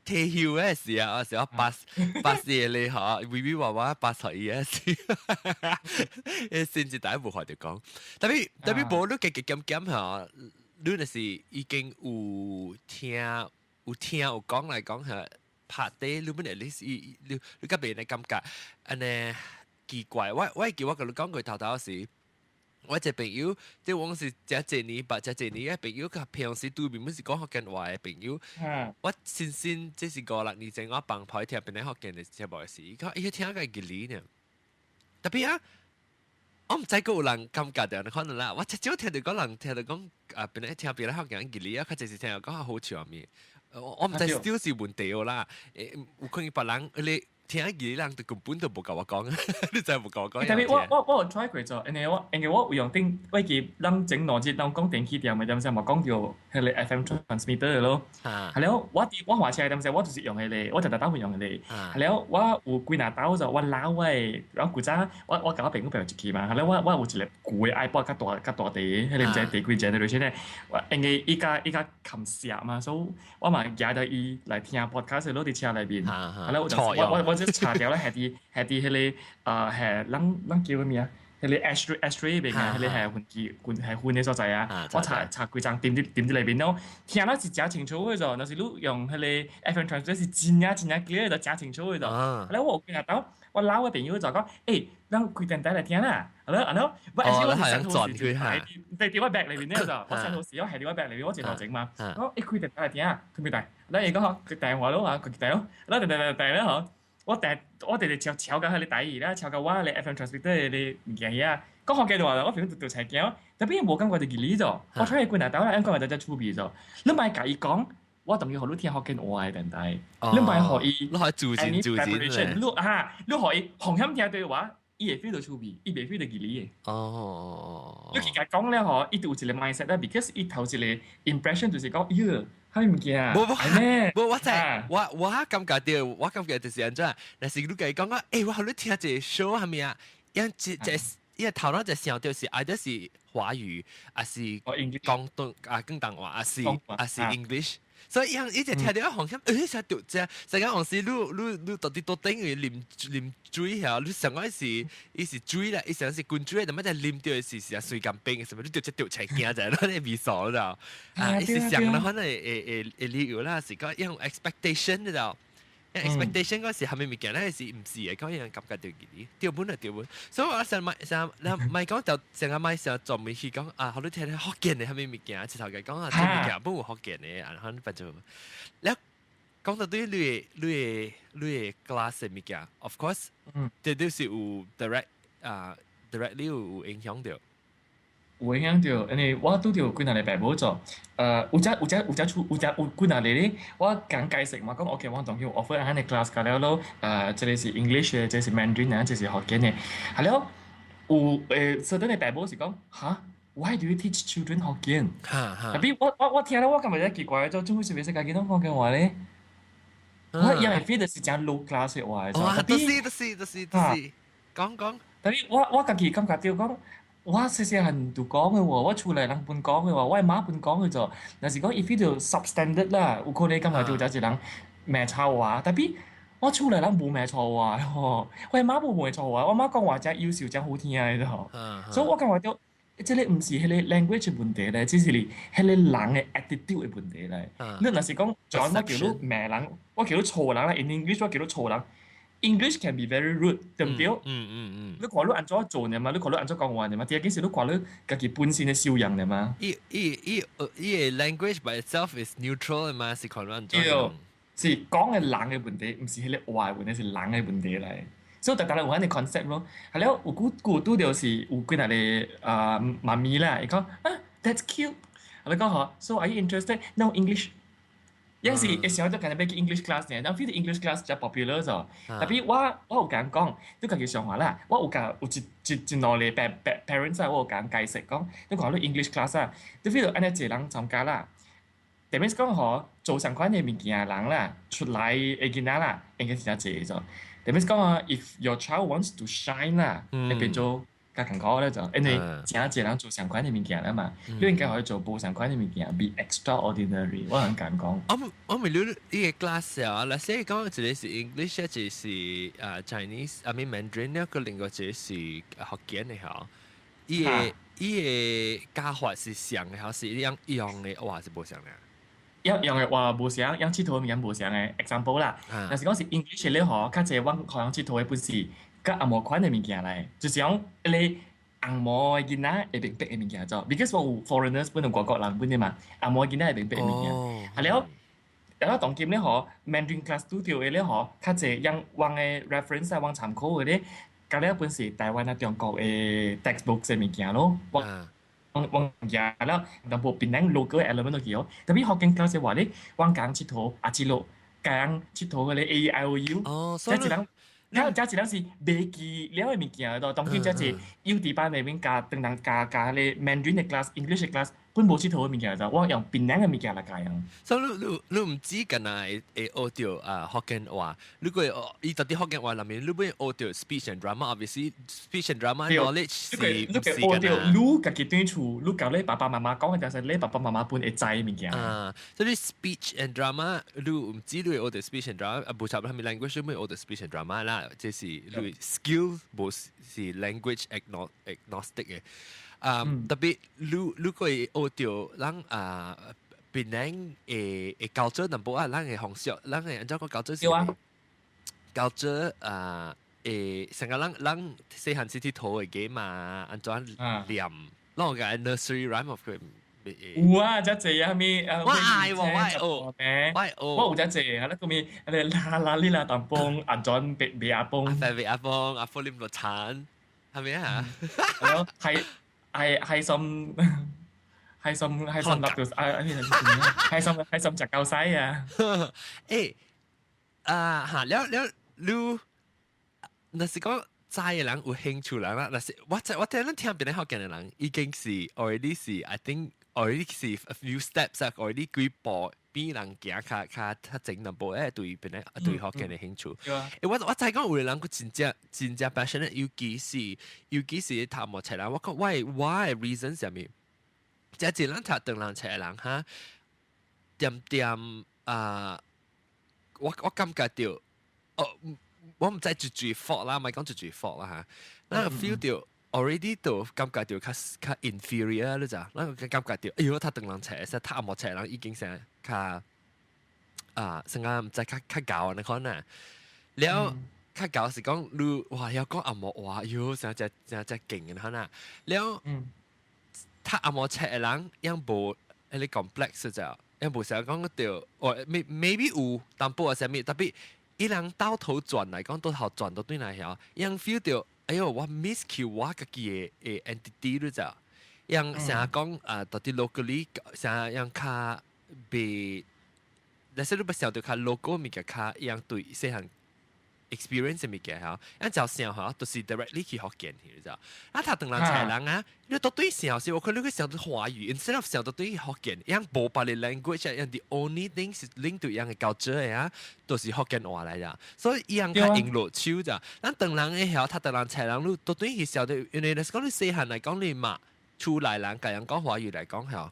Speaker 1: 退休嘅時候，我時候八歲咧嚇，微微話話82嘅時，先至第一步開就講。特別無你減嚇，你那是已經有聽有講嚟講嚇，拍啲你本嚟你嗰邊嘅感覺，安尼。奇怪，我叫我同你講句頭時，我一個朋友，即係往時一年嘅朋友，佢平時對面本是講福建話嘅朋友，我先即是5、6年前我幫派聽邊啲福建嘅節目時，佢伊聽個係吉呢，特別啊，我唔知個有人感覺到可能啦，我只聽到講人聽到講邊啲聽邊啲福建吉呢啊，佢就是聽到講好笑面，我唔知 still 是問題啦，有可能別人你。聽幾人都根本都冇教我講，你真係冇教我講。
Speaker 2: 特別我 try 過咗，因為我用定我記人整邏輯，當講電器店嘅點先，冇講到係你 FM transmitter 咯。係咯，我話車點先，我就是用係你，我就特登會用係你。係咯，我有幾拿刀就我撈嘅，然後古早我搞平嗰邊有一期嘛，係咯，我有一個舊嘅 iPod 較大地，係你唔知第幾 generation 咧，因為依家冚石嘛，所以我嘛夾到伊嚟聽 podcast 攞啲車裏邊，係咯，我查掉咧係啲係人叫咩啊？係你 Astray 邊嘅，係你係換嘅所在啊！我查幾張點啲裏邊咯，聽到是真清楚嘅啫。但是你用係你 FM transmitter 是真clear 就真清楚嘅啫。係咯，我見到我老嘅朋友就講，誒，咱開電台嚟聽啦。係咯，我係上圖時係電話 back 裏邊咧就，我上圖時我係電話 back 裏邊我自動整嘛。我開電台嚟聽啊，佢咪大，你而家佢電話咯嚇，佢大咯，啦大啦嗬。我哋抄緊喺你底而啦，抄緊我你 FM transmitter 你唔見嘢啊，講學嘅就話啦，我平時讀齊嘅，特別冇感覺就記呢咗，我睇佢嗱，但係講話就真出別咗，你唔係介意講，我同意學到聽學嘅我係定係，你唔係學
Speaker 1: 你可以做戰
Speaker 2: 你學伊紅音聽對話，伊會 feel 到出別，伊會 feel 到記呢嘅。你其實講咧，嗬，伊有一個 mindset 啦，because 伊頭一個 impression 就是講，喲，係物件啊，係咩？
Speaker 1: 我感覺到，我感覺就是安怎，但是你講講，誒，我好你聽這 show 係咪啊？因為頭腦就想到是either是華語，還是廣東啊廣東話，還是 English。所以一直聽到好像想讀啫，成間公司你到底到頂嘅啉水嚇，你上個是水啦，伊上是灌水，但乜就啉到是水甘冰，什麼你讀齊驚就係你未傻啦，伊是想啦，可能理由啦，是講用 expectation 啦。expectation 嗰時係咪物件咧？是唔是嘅？講樣感覺到佢調本啊調本，所以我成咪講就成日咪成日做咪去講啊，好多聽學見你係咪物件？直頭嘅講啊，做物件本會學見你，然後不就，你講到對你 class 嘅物件 ，of course，這都是有 directly 有影響到。
Speaker 2: 有影響到，因為我拄着幾若禮拜冇做，有幾若日咧，我講解釋嘛，講 OK，我同佢 offer 喺你 class 㗎了咯，這裡是 English 嘅，這是 Mandarin 啊，這是學緊嘅，係咯，有certain 禮拜冇是講嚇，why do you teach children 學緊？特別我聽到我感覺真奇怪，做做咩事別識講幾多學緊話咧？我因為 feel 到是講 low class 嘅話，
Speaker 1: 都是，講，
Speaker 2: 特別我自己感覺到講。我細細漢就講嘅喎，我厝內人本講嘅喎，我媽本講嘅啫。但是講 if 呢條 substandard 啦，有可能今日就有一人罵臭話，但係我厝內人冇罵臭話喎，我媽冇罵臭話，我媽講話真優秀真好聽嘅啫。所以我感覺到，即係唔是係你 language 嘅問題咧，只是你係你人嘅 attitude 嘅問題咧。你若是講，就我叫你罵人，我叫你嘈人啦，in English 我叫你嘈人。English can be very rude，對唔對？你講你按怎做呢嘛？你講你按怎講話呢嘛？第二件事你講你自己本身嘅修養呢嘛？language
Speaker 1: by itself is neutral 嘅嘛，是講你按怎用。
Speaker 2: 是講嘅人嘅問題，唔是迄個話嘅問題，是人嘅問題嚟。所以大家有啲 concept 咯。係咯，有古都就是有幾嗱嘅媽咪啦，伊講啊 ，that's cute。我講嚇 ，so are you interested? No English。有時嘅時候都可能俾 English class 呢，但係 English class 就 popular 咗。特別我有講講，都家己上話啦，我有一路嚟 parents 啊，我有講解釋講，都講到 English class 啊，都 feel 到安尼一人參加啦。特別講嗬，做相關嘅物件人啦，出來嘅囡仔啦，應該是真濟咗。特別講啊 ，if your child wants to shine 啦，你變做較艱苦咧就，因為真濟人做相關嘅物件啊嘛，你應該可以做無相關嘅物件 ，be extraordinary。我很敢講。
Speaker 1: 我咪了呢個 class 啊，嗱，即係講一個是 English，一個是Chinese，I mean Mandarin，一個另外一個是學簡嘅嚇。伊個教法是像嘅，還是一樣嘅，或是無像嘅？
Speaker 2: 一樣嘅話無相，樣佚佗嘅物件無相嘅 example 啦。但是講是 English 咧，嗬，較濟阮學樣佚佗嘅本事。甲紅毛款嘅物件嚟，就是講你紅毛嘅囡仔會明白嘅物件做 ，because 我有 foreigners 本來外國人本啲嘛，紅毛嘅囡仔會明白嘅物件。係了，然後當今咧嗬 ，Mandarin class studio 嘅咧嗬，較濟樣往嘅 reference 啊，往參考嘅咧，甲咧本是台灣啊、中國嘅 textbook 嘅物件咯。往嘢啦，但部變成 local element 都幾好。特別學緊 class 嘅話咧，往講佚佗啊，之路講佚佗嘅咧 A I O U，即係人。然後假設是未記了嘅物件咯，當然即係優啲班裏面加等等加咧 Mandarin 嘅 class、English 嘅 class，本冇佚佗嘅物件就我用變兩嘅物件嚟教人。
Speaker 1: 所以你唔知㗎嗱，學到福建話，如果伊到底福建話裡面，你會學到 speech and drama，obviously speech and drama knowledge 是
Speaker 2: 你學到你家己對處，你教你爸爸媽媽講嘅就係你爸爸媽媽本會知嘅物件。
Speaker 1: 所以 speech and drama 你唔知你會學到 speech and drama，無插係咪 language 你會學到 speech and drama 啦。即是你 skill 無是 language agnostic 嘅，特別你可以學到人別人嘅教咗淡薄啊，人嘅方式，人嘅按照個教咗是教咗成個人細漢時啲圖嘅嘅嘛，按照念，攞個 nursery rhyme of 佢
Speaker 2: 有啊，只濟啊咪
Speaker 1: 我愛喎，我係
Speaker 2: 學
Speaker 1: 咩？我係
Speaker 2: 我有只濟，係啦，咁咪你啦呢啦當幫阿 John 俾阿幫，
Speaker 1: 阿肥阿邦阿福林個產係咪啊？
Speaker 2: 係咯，係some 係some立到係some隻狗西啊！
Speaker 1: 誒แล้วรู้那是講在嘅人有興趣人啦，那是我聽人聽別人學嘅人已經是 already 是 I think already 是 a few steps 啊 already 幾步比人行較整兩步對別人對學嘅人興趣。我再講有人佢真正 passionate，尤其是讀莫冊人，我講 why reason 係咩？即係人讀當人冊嘅人哈，點我感覺到我唔知住 fault 啦，咪講住 fault 啦嚇。那個 feel 到 already 到感覺到較 inferior 啦咋，那個感覺到，哎呦，他當人冊，實他冇冊人已經成較成個唔知較舊你可能，แล้ว較舊是講你哇要講阿莫話，喲成隻勁嘅可能，แล้ว他阿莫冊人樣無你 complex 咋，樣無成講到，哦 maybe 有淡薄係咩，特別。伊人兜頭轉嚟講，倒頭轉到對嚟曉，樣 feel 到，哎呦，我 miss 佢我家己嘅 entity 咯咋，樣成日講到啲 locally，成日樣較被，但係你不曉得較 local 物件較樣對細項 experience 嘅物件嚇，樣就成嚇都是 directly 去學見去咋，啊他當人才人啊，你到對成時，我看你個成到華語 ，instead of 成到對學見，樣無別嘅 language，樣 the only thing 是 link 到樣嘅 culture 啊。都是福建話嚟咋，所以伊人較用落手咋。咱當人嘅曉，他當人才人，你都對佢曉得，因為你講你細漢嚟講，你嘛出來人，甲人講華語嚟講曉，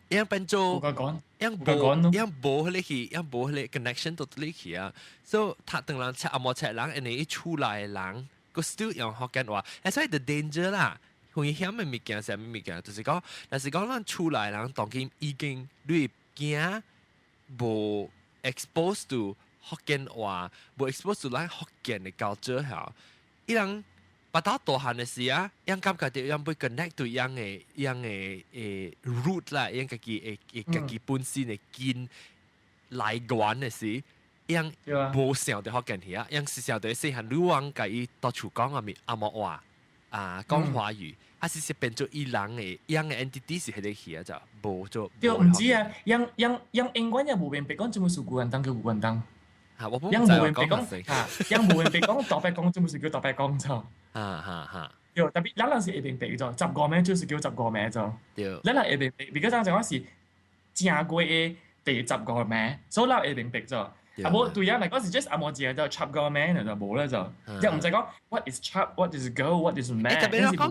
Speaker 1: 樣變做樣無迄去，樣無迄個 connection 到你去啊。所以他當人才阿冇才人，因為一出來人，個 still 用福建話，所以 the danger 啦。危險嘅物件係咩物件？就是講，但是講咱出來人，當今已經你驚無。exposed to 福建話，無 exposed to 咱福建嘅 culture 嚇，伊人把到大漢嘅時啊，樣感覺到樣會 connect 到樣嘅root 啦，樣家己本身嘅根來源嘅時，樣無想到福建話，樣是想到細漢女王甲伊到處講阿莫話講華語。還是變做伊人嘅樣嘅 entity 是喺度去啊，就無做。
Speaker 2: 對，唔知啊，樣英文又無變別講，做乜事古人當叫古人當。
Speaker 1: 嚇，我
Speaker 2: 樣無變別講嚇，樣無變別講大白講，做乜事叫大白講就。對，特別咱人是會變別咗，10個名就是叫10個名就。對。咱人會變別，because咱就講是正過嘅第10個名，所以咱會變別咗。啊冇對啊，嚟嗰時 just 阿冇字就 chap 個名就冇啦就，又唔使講 what is chap，what is girl，what is man。
Speaker 1: 特別講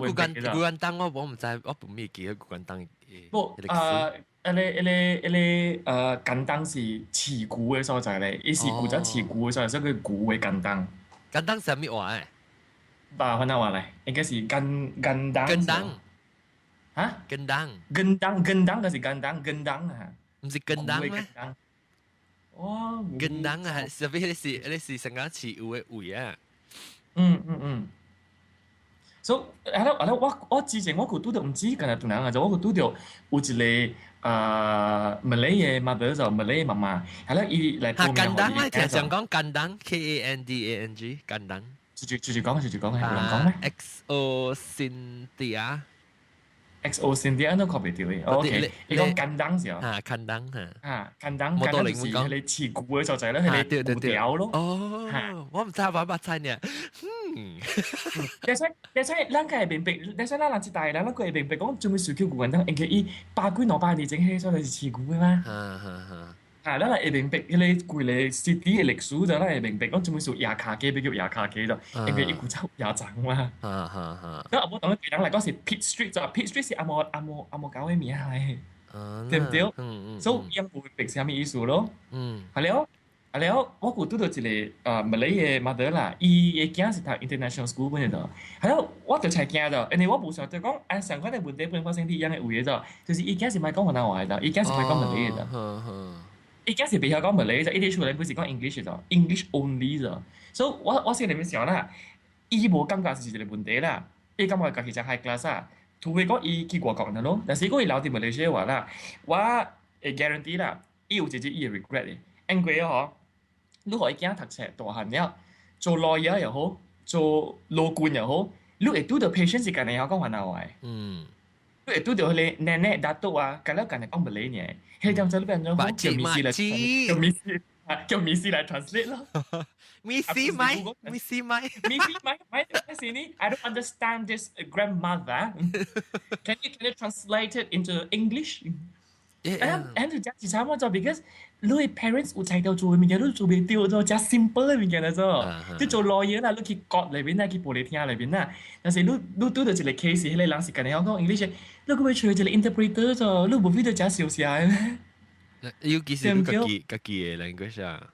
Speaker 1: 古人當我唔知，我唔記記古人當。
Speaker 2: 不，簡單是詞古嘅所在咧，伊是古咗詞古嘅所在，所以佢古嘅簡單。
Speaker 1: 簡單係咩話誒？
Speaker 2: 可能話嚟，應該是簡單。
Speaker 1: 簡單。
Speaker 2: 嚇？
Speaker 1: 簡單。
Speaker 2: 簡單就是簡單啊！
Speaker 1: 唔是簡單咩？
Speaker 2: 哇！
Speaker 1: 簡單啊，特別你是成個詞有嘅位啊。
Speaker 2: 所以我之前我個拄到唔知今日同人啊，就我個拄到有一個Malay 嘅 mother 就 Malay 媽媽，係啦，伊嚟報名。
Speaker 1: 簡單咧，其實想講簡單 KANDANG 簡單。
Speaker 2: 住講，係冇人講咩
Speaker 1: ？XO Cynthia。XO
Speaker 2: Cynthia 都 copy 掉嘅。OK，你講簡單時候。
Speaker 1: 簡單
Speaker 2: 簡單就是你詞古嘅所在咧，係你古調咯。
Speaker 1: 哦，我唔知話乜菜呢。
Speaker 2: 但係咱個係明白，但係咱人一代人，咱個係明白講，做咩事叫古人當？因為伊巴幾攞巴地整起，所以是詞古嘅嘛。咱係明白，佢哋貴嚟 city 嘅歷史就咱係明白講，做咩事亞卡基，比叫亞卡基就，因為伊古州亞長嘛。咁阿冇當佢人嚟講是 Pitt Street 就 Pitt Street 是阿冇搞嘅名嚟，對唔對？所以樣會明係咩意思咯？係了，我估到一個Malay 嘅 mother 啦，伊嘅囝是讀 international school 本嚟就，係了，我就才驚咗，因為我冇想到講，相關嘅問題本發生啲樣嘅位咗，就是伊囝是唔係講河南話嘅，伊囝是唔係講 Malay 嘅。伊家是比較講Malay就，伊啲出嚟不是講 English 就 ，English only 就，所以我先嚟咁想啦，伊無感覺是一個問題啦，伊感覺家己只 high class 啊，除非講伊去外國人咯，但是如果伊留喺馬來西亞話啦，我會 guarantee 啦，伊有一日伊會 regret 嘅。因為吼，你互伊囝讀冊大漢了，做 lawyer 又好，做老官又好，你會拄到 patient 是間你有講話鬧嘅。你會拄到佢奶奶大肚啊，間了間你講唔理呢，迄點就你變咗好叫米斯嚟，叫米斯嚟 translate 咯。
Speaker 1: Missy mai.
Speaker 2: I don't understand this grandmother. Can you translate it into English? And 就真係慘喎，就 because 你 parents 有睇到做嘅物件，你做唔到就真 simple 嘅物件嚟咗。你做 lawyer 啦，你去 court 裏邊啦，去報你聽裏邊啦。但是你拄到一個 case，迄個人是跟你講 English，你可唔可以找一個 interpreter 咗？你無非就真小事嘅。
Speaker 1: 尤其是你家己嘅 language 啊。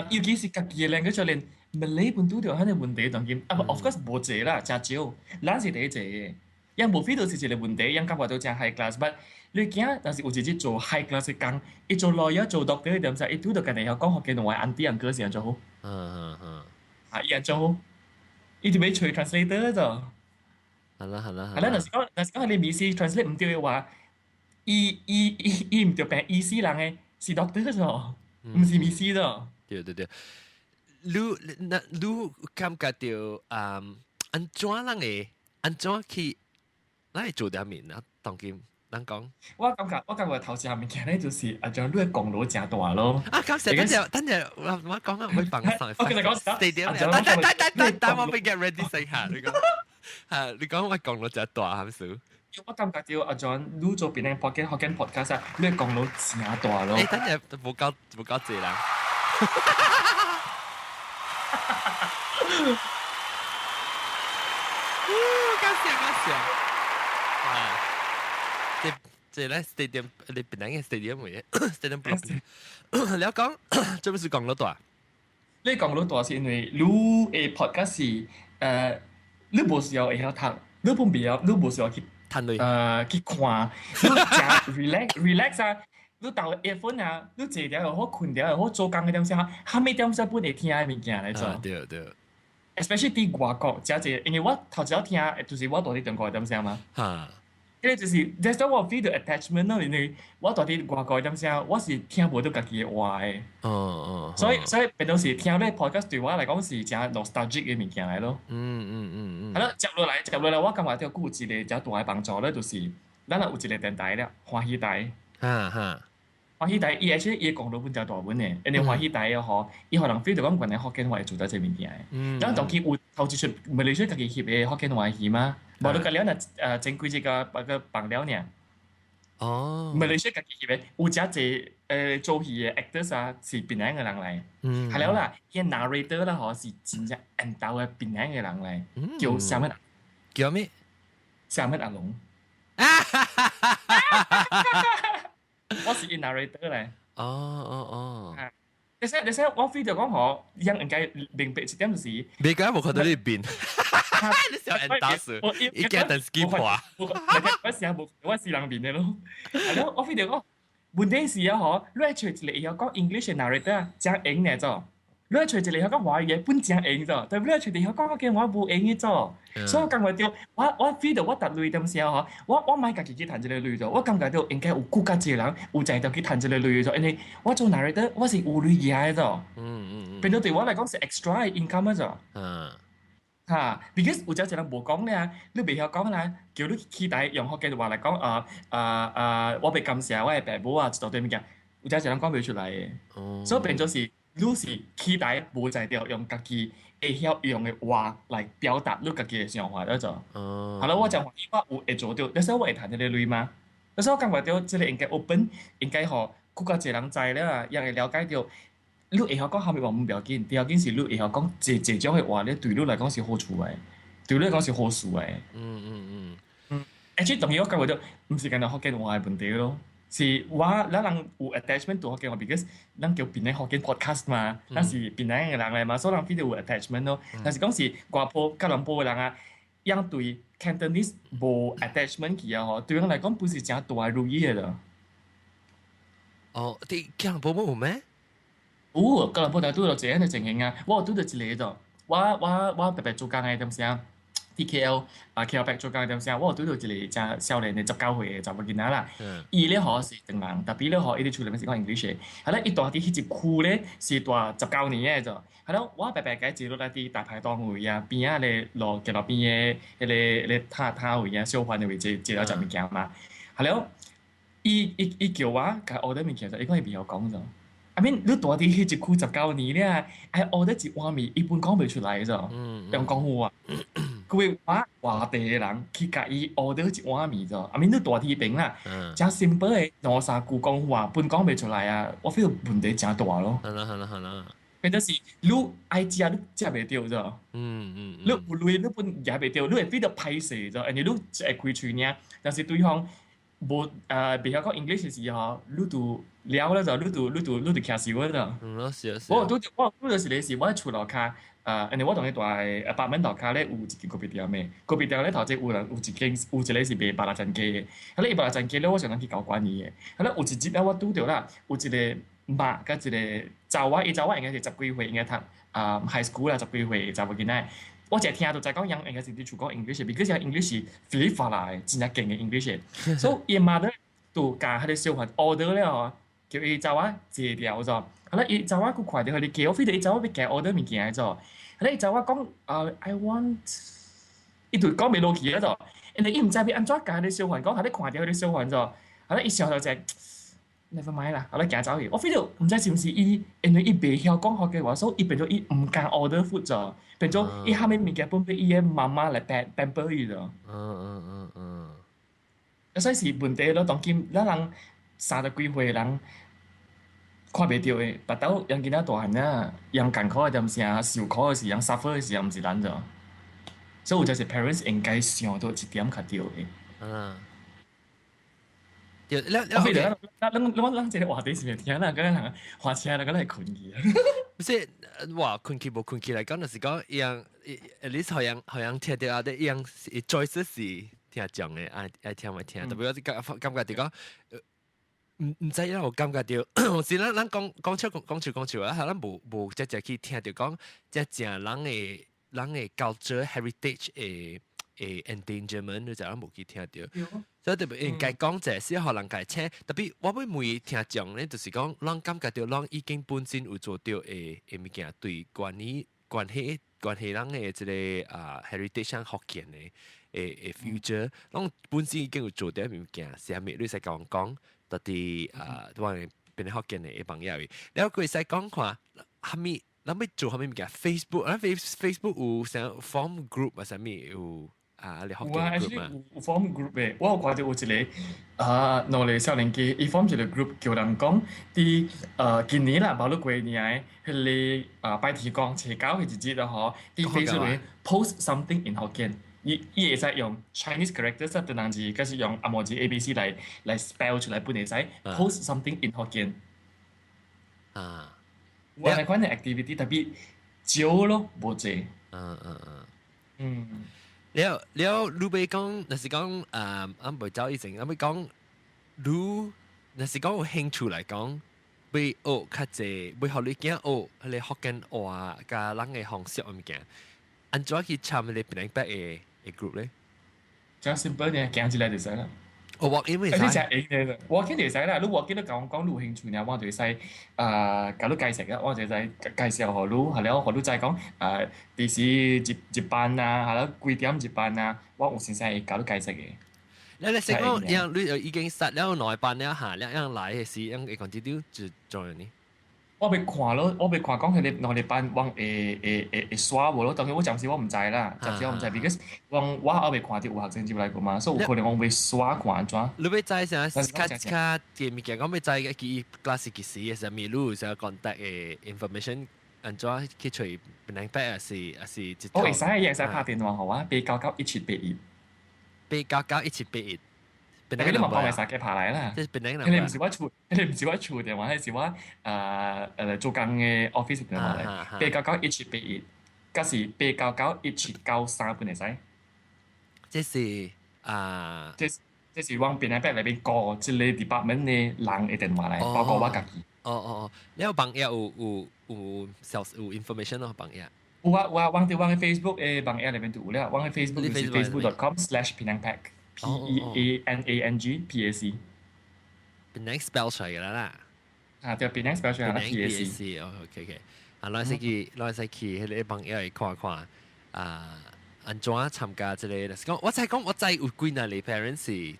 Speaker 2: 尤其是家己嘅 language 就連 Malay 本拄到迄個問題當今，of course 無濟啦，真少，咱是第一濟嘅。因無非都是一個問題，因感覺到真 high class，but 你驚，但是有一日做 high class 嘅工，伊做 lawyer 做 doctor 點使，伊拄到跟你講學嘅話，auntie uncle 是安怎好？伊安怎好？伊就要找 translator 咗。
Speaker 1: 係啦，
Speaker 2: 但是講你微信 translate 唔對嘅話，伊唔對變意思人嘅，是 doctor 咗。唔是咪是咯？
Speaker 1: 對，你感覺到安怎去，咱會做點面啊？當今咱講，
Speaker 2: 我感覺頭先物件咧就是像你嘅功勞真大咯。
Speaker 1: 咁陣，我講啊，會放上。
Speaker 2: 我其實講
Speaker 1: 等我俾 get ready 先下，你講我功勞真大，係咪先？
Speaker 2: 我感覺到阿 John 你做邊個 podcast 啊，你講到真大咯。
Speaker 1: 等陣冇夠濟啦。搞笑。即咧 stadium 你邊個 stadium 嘅 stadium block？ 你講做咩事講到大？
Speaker 2: 你講到大是因為你嘅 podcast 是你無需要會曉讀，你本必要，你無需要去。去看，你真 relax 啊！你戴 earphone 啊，你坐條又好，困條又好，做工嘅點時候，蝦米點時本會聽嘅物件嚟做。
Speaker 1: 對。
Speaker 2: especially 啲外國，真係，因為我頭先聽，就是我到啲中國嘅點時嘛。因為就是 that's why 我 feel the attachment 咯，因為我到啲外國嘅點時，我是聽無到家己嘅話嘅。所以變到是聽咧 podcast 對我嚟講是真 nostalgic 嘅物件嚟咯。係咯，接落嚟，我感覺到有一個真大嘅幫助咧，就是咱有一個電台咧，歡喜台。歡喜台，伊actually伊講到本真大本嘅，因為歡喜台嘅嗬，伊可能 feel 到講關於福建話做到這物件嘅。咱當佢有頭一出馬來西亞家己翕嘅福建話戲嘛。冇到個了呢，整幾隻個綁了呢。馬來西亞家己翕嘅，有真濟做戲嘅 actors 啊，是檳城嘅人嚟。係了啦，伊 narrator 啦，嗬是真正印度嘅檳城嘅人嚟，叫
Speaker 1: 叫咩？
Speaker 2: 沙乜阿龍。我是 narrator 嚟。你識我 feel 到講嗬，應該明白一點就是。
Speaker 1: 你講冇看到你變。你想人打死，一件等 skip 話。
Speaker 2: 我是人面嘅咯。係咯，我 feel 到講問題是啊，嗬，你係隨住你要講 English narrator 正英嘅啫，你係隨住你要講華語嘅本正英啫，但係你係隨住你要講嘅話冇英嘅啫。所以我感覺到我 feel 到我踏累點時候嗬，我買家己去談這個累咗，我感覺到應該有更加濟人有在到去談這個累咗，因為我做 narrator 我是有累嘅啫。變到對我嚟講是 extra income 啫。because 有隻人無講咧，你未曉講啦，叫你期待用福建話嚟講我被感謝我嘅爸母啊，一大堆物件，有隻人講唔出來嘅，所以變咗是你是期待無在掉用家己會曉用嘅話來表達你家己嘅想法咗就，係咯，我就話我有會做到，有時候我會談呢啲類嘛，有時候感覺到即係應該 open， 應該學更加濟人知咧，亦會了解到。你會曉講下面話唔要緊，第二件事你會曉講這種嘅話咧，對你嚟講是好處嘅，對你嚟講是好事嘅。actually 當然我感覺到唔是講到福建話嘅問題咯，是咱人有 attachment 對福建話 ，because 咱叫檳城福建 podcast 嘛，咱是檳城嘅人嚟嘛，所以人 feel 到有 attachment 咯。但是講是外埔、吉隆坡嘅人啊，因對 Cantonese 冇 attachment 去啊，嗬，對人嚟講本是真大嘅如意嘅啦。
Speaker 1: 啲吉隆坡冇咩？吉
Speaker 2: 隆坡就拄到這樣嘅情形啊！我拄到一個咗，我特別做工嘅點時啊， TKL KL 白做工點先，我對到一個正少年嘅19歲嘅查某囡仔啦。伊咧可是長人，特別咧可伊啲厝裏面是講 English 嘅。係啦，伊大啲迄一區咧是大19年嘅啫。係咯，我白白解住落啲大排檔位啊，邊啊咧路嘅路邊嘅迄個攤位啊，小販嘅位置接咗食物件嘛。係咯，伊叫我甲 order 物件就，伊講伊袂曉講咗。I mean，你大啲迄一區19年咧，係 order 一碗麵，伊本講袂出來咗，用講話。佢我外地嘅人去甲伊 order 一碗麵咗。I mean，你大啲邊啦，真 simple 嘅兩三句講話，本講袂出來啊，我 feel 問題真大咯。
Speaker 1: 係啦。
Speaker 2: 變咗是你愛食你食袂到咗。你有累你本食袂到，你會 feel 到歹勢咗，而你會開喙爾，但是對方無袂曉講 English 嘅時候，你就了咗，你就騎死我咗。
Speaker 1: 是。
Speaker 2: 我就是咧是，我喺厝樓骹，因為我同你住喺 apartment 樓骹咧有一間咖啡店嘅，咖啡店咧頭前有一個是賣巴拉珍雞嘅，係咧巴拉珍雞咧我想去搞管理嘅，係咧有一日咧我拄到啦，有一個媽甲一個查某，伊查某應該是10幾歲，應該讀high school 啦，10幾歲查某囡仔。我淨係聽到就係講人應該是啲厝講 English，because 佢 English 飛發來，真係勁嘅 English。所以伊媽咧就教佢哋小孩 order 咧哦，叫伊查某借掉咗。係啦，伊查某佢快啲佢哋寄，我飛到伊查某要寄 order 物件咗。係啦，伊查某講I want， 伊就講未落去咗。然後伊唔知要安怎教佢哋小孩講，佢哋看到佢哋小孩咗。係啦，伊笑到就never mind 啦，我咧行走去。我 feel 到唔知是唔是伊，因為伊袂曉講學嘅話，所以伊變咗伊唔敢 order food 咗，變咗伊下面物件本俾伊嘅媽媽嚟 pamper 伊咗。所以是問題咯。當今咱人30幾歲嘅人看袂到嘅，拔到人囡仔大漢啊，人艱苦嘅點聲，受苦嘅時，人 suffer 嘅時，唔是咱咗。所以有就是 parents 應該想到一點較對嘅。我非得，咱這個話題是咪聽啦？嗰啲人話車啦，嗰啲係困去啊。
Speaker 1: 唔是話困去無困去嚟講，就是講樣，at least 好樣聽到啊，啲樣 choice 是聽講嘅，愛聽咪聽。特別我感覺就講，唔知啦，我感覺到，有時咱講笑啊，咱無直接去聽到講，即係人嘅 culture heritage 誒 endangerment，你就咱無去聽到。所以特別應該講者是互人家聽，特別我要每聽講咧，就是講，咱感覺到咱已經本身有做到誒物件對關係咱嘅即個heritage 福建嘅future，咱本身已經有做到物件，是係咪？你使講到底我哋變福建嘅朋友，然後佢使講看，係咪？咱要做係咪物件 ？Facebook 有啥 form group 啊？啥物有？你學嘅 group 嘛？
Speaker 2: 有 form group 嘅，我有看到有一個兩個少年家，伊 form 一個 group，叫人講啲今年啦，無你過年嘅，迄個拜天公初九嘅日子咯，嗬，啲 Facebook post something in Hokkien，伊會使用 Chinese characters 啊，等陣字，跟住用阿摩字 ABC 嚟 spell 出來，本嚟使 post something in Hokkien。我係款嘅 activity 特別少咯，無濟。
Speaker 1: 了，你要講，若是講袂走以前，要講你若是講有興趣來講，要學較濟，要互你囝學迄個福建話甲人嘅方式物件，安怎去參你別人白嘅 group 咧？
Speaker 2: 真 simple 呢，行起來就使啦。
Speaker 1: 我因為
Speaker 2: 你真係嘅，我見就使啦。你我見你講你有興趣呢，我就使教你介紹啊，我就使介紹互你，係了，互你再講第時一班啊，係啦，幾點一班啊，我有先使教你介紹嘅。
Speaker 1: 你食講樣你已經實了內班了下，樣來嘅時，樣會 continue 就做呢？
Speaker 2: 我未看咯，我未看講佢哋兩個班往會刷無咯，當然我暫時我唔知啦，暫時我唔知 ，because 我未看到有學生入來過嘛，所以有可能我未刷看安怎。
Speaker 1: 你要知啥？卡嘅物件，我要知嘅佢 class 幾時嘅時候，咪路上 contact 嘅 information，安怎去隨別人白是一
Speaker 2: 我會使拍電話號啊，8991781。
Speaker 1: 8991781。
Speaker 2: 但係你問我係啥嘅拍嚟啦？
Speaker 1: 即係別人
Speaker 2: 你唔是我厝電話，係我做工嘅 office 電話嚟。8991781，嗰是8991793本嚟使。
Speaker 1: 即是
Speaker 2: 即是往別人白裏邊過一個 department 嘅人嘅電話嚟，包括我家己。
Speaker 1: 你有朋友有 information 咯，朋友。
Speaker 2: 我嘅 Facebook 嘅網頁裏面就有了，我嘅 Facebook
Speaker 1: 你
Speaker 2: 就是
Speaker 1: Facebook 係咩？facebook.com/penangpac 哦哦
Speaker 2: PENANGPAC
Speaker 1: ，Penang spell 出嚟㗎啦。
Speaker 2: 啊，對 Penang spell 出嚟啦
Speaker 1: Penang
Speaker 2: PAC，PAC，
Speaker 1: 哦，OK，啊，來世去，迄個網頁看看，啊，安怎參加這個？講，我知有幾那裡 parents 是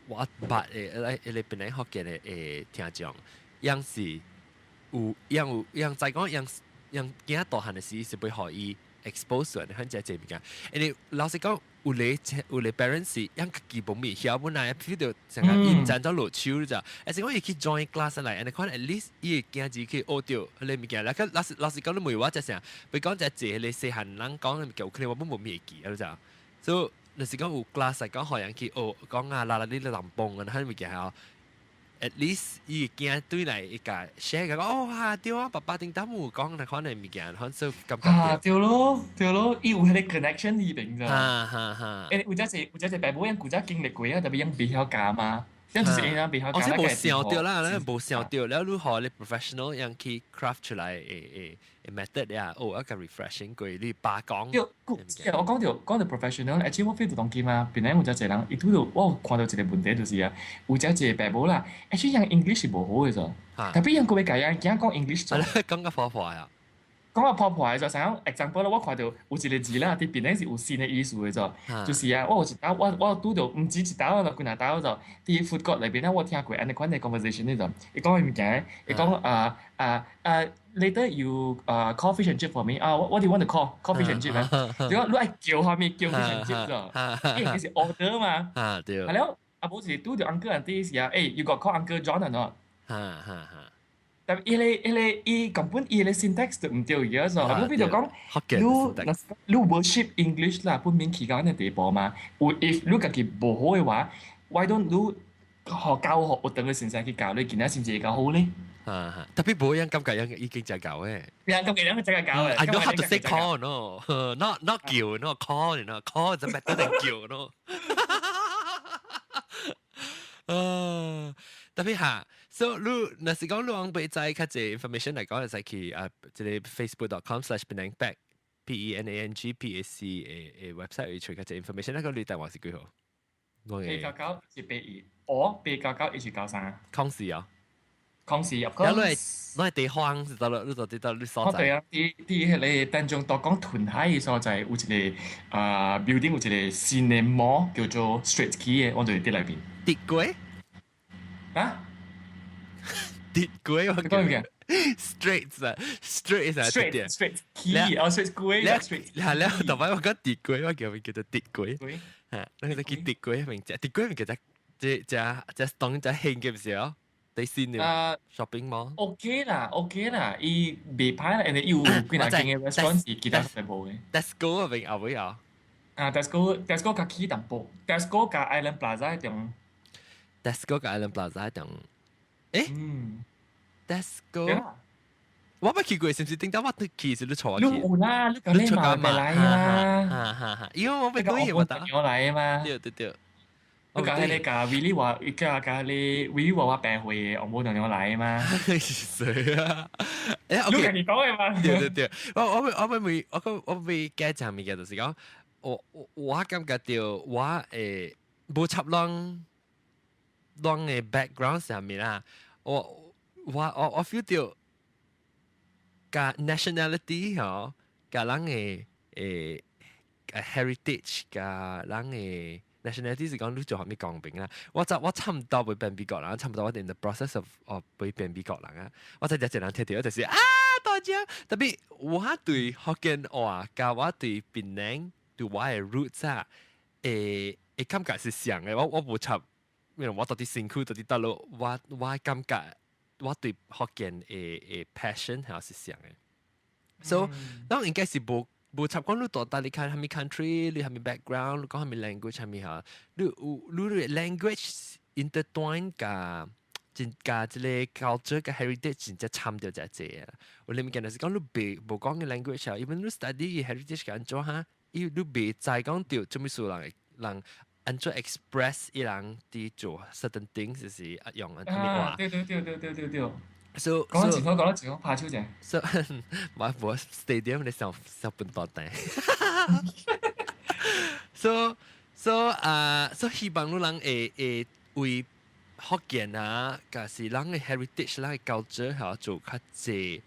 Speaker 1: 我捌誒，Penang 福建誒聽眾，樣是樣在講樣囝大漢嘅時是要互伊 expose 出來，很正物件。因為老實講，有咧 parents 是樣家己無咪曉本來 feel 到成個伊毋知怎落手咋，而且我伊去 join class 嚟，你看 at least 伊會驚自己去學到迄個物件。嗱，老實講，你問我只啥，比講只字，你細漢人講嘅物件，有可能我本無咪會記，你知道？所以，就是講有 class 嚟講，互人去學講啊，啦你人幫啊，迄物件係。at least 伊會驚對來一個 share 講哦啊對啊，爸爸頂當有講那款嘅物件，可能就感覺
Speaker 2: 啊，對咯，伊有迄個 connection 喺邊
Speaker 1: 哈
Speaker 2: 咋？
Speaker 1: 哈哈，
Speaker 2: 誒，有只爸母樣古早經歷過啊，特別樣未曉教嘛，樣就是因樣未曉教，
Speaker 1: 我先冇想到啦，
Speaker 2: 咧
Speaker 1: 冇想到，แล้ว如何你 professional 樣去 craft 出來method 呀，哦一個 refreshing 過你爸講，
Speaker 2: 對，我講到 professional，actually 我 feel 到當機嘛，邊咧有只人，伊拄到我看到一個問題就是啊，有只爸母啦，actually 樣 English 是無好嘅咋，特別樣個要教樣驚講 English 做。
Speaker 1: 講個破破呀，
Speaker 2: 講個破破嘅就想 example 啦，我看到有一個字啦，啲邊咧是有新嘅意思嘅咋，就是啊，我有一道我拄到唔止一道啦，幾廿道就啲 food court 裏邊咧，我聽過安尼款嘅 conversation 呢就，伊講嘅物件，伊講later you call fish and chip for me 啊，what do you want to call fish and chip 啊？如果你係叫下面叫 fish and chip 咋，因為佢是 order 嘛，
Speaker 1: 啊對，
Speaker 2: 係咯，阿冇是拄到 uncle and auntie 時啊，誒，you got call uncle John or not？但伊根本伊個 syntax 就唔對嘅咗，你比如講，你 worship English 啦，本面期間嘅地步嘛。if 你家己無好嘅話，why don't you 學教學活動嘅先生去教你，見下是唔是會較好咧？
Speaker 1: 特別冇人感覺已經就夠嘅。
Speaker 2: 呀，咁嘅樣真係教嘅。
Speaker 1: I know how to say call no, not 叫 no call no call is better than 叫 no。特別嚇。So 你若是講你往俾仔較濟 information 嚟講，就係去即係 facebook.com/penangpac PENANGPAC 嘅 website 去取較濟 information。那個你電話是幾號？我嘅
Speaker 2: 899-182，我899-193。
Speaker 1: 康氏啊，
Speaker 2: 康氏入
Speaker 1: 講。攞係地方就得啦，你就知道你所在。
Speaker 2: 對啊，啲你當中度講屯海嘅所在，有一個building 有一個新嘅 mall 叫做 Straits Quay 嘅，我哋啲裏邊。
Speaker 1: 跌鬼？
Speaker 2: 啊？
Speaker 1: 跌鬼我
Speaker 2: 講嘅
Speaker 1: ？Straits 啊，Straits 啊，跌
Speaker 2: Straits Quay 哦 Straits Quay，
Speaker 1: 係咧，同埋我講跌鬼，我叫做跌鬼。嚇，那個叫跌鬼名字，跌鬼名叫只當只興嘅唔是哦。第先了 shopping mall。OK
Speaker 2: 啦，伊未歹啦，人哋有幾難間嘅 restaurant 是其他係冇嘅。
Speaker 1: Tesco 嗰邊後尾有。
Speaker 2: Tesco 加起淡薄 ，Tesco 加 Island Plaza 喺度。
Speaker 1: Tesco 加 Island Plaza 喺度。Tesco。我冇去過，是唔是？頂到我都去是你坐去。
Speaker 2: 你有啦，你講你買嚟啦。
Speaker 1: 因為我未對嘢我打。
Speaker 2: 我嚟啊嘛。
Speaker 1: 對。
Speaker 2: 我講你甲 Willy 話，甲你 Willy 話我病會，我冇同你嚟啊嘛。
Speaker 1: 誰啊？
Speaker 2: 你同你講嘅嘛。
Speaker 1: 對。我未 get 就係咪嘅？就是講，我感覺到我冇插啷嘅 background 上面啦，我 feel 到個 nationality 嗬，個人嘅heritage 個人嘅。nationality 是講你做下咩講兵啦，我差唔多會變美國人，差唔多我哋 in the process of 會變美國人啊，我就一人聽到就是大隻，特別我對福建話加我對檳城對我嘅 roots 啊，感覺是像嘅，我冇插，我到底辛苦到底得咯，我感覺我對福建嘅 passion 係是像嘅，so 當應該是冇插講你到底你看係咪 country，你係咪 background，你講係咪 language 係咪嚇？你 language intertwine 㗎，真㗎，即係 culture 嘅 heritage 真係參掉就係這啊！我哋咪見到是講你冇講嘅 language 啊，even 你 study 嘅 heritage 嘅安怎嚇？你未再講掉，做咩事人安怎 express 一人啲做 certain things 就是用安怎話？
Speaker 2: 對。
Speaker 1: So
Speaker 2: 講得
Speaker 1: so
Speaker 2: 前講得前，拍超正。
Speaker 1: so 我 stadium 你上半多頂。so so 希望你人會為福建啊，假是人嘅 heritage 人嘅 culture 係做較濟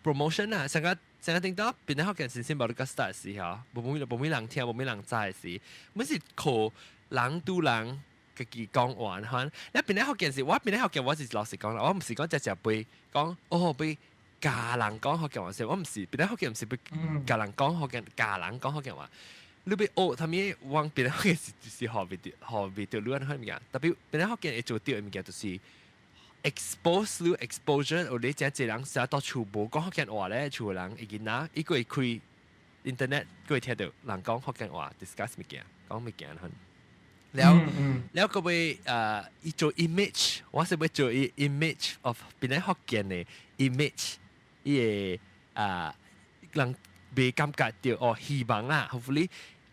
Speaker 1: promotion 啊，成個聽到變咗福建先先冇得個 start 時候，冇咩人聽，冇咩人知時，每是靠人對人嘅己講話嚇。你變咗福建時，我變咗福建，我是老實講啦，我唔是講只被講哦被家人講福建話先，我唔是變咗福建唔是被家人講福建，家人講福建話。你被學他們往變咗福建是學未到亂開物件，特別變咗福建會做到嘅物件就是。expose 你 exposure， 我哋真係人成日到處無講福建話咧，處人已經拿一個會開 internet， 佢會聽到人講福建話 discuss 物件，講物件很。แล้วก็ไป做 image， 我是要做 image of 變咗福建嘅 image， 伊個人被感覺到哦，希望啦 ，hopefully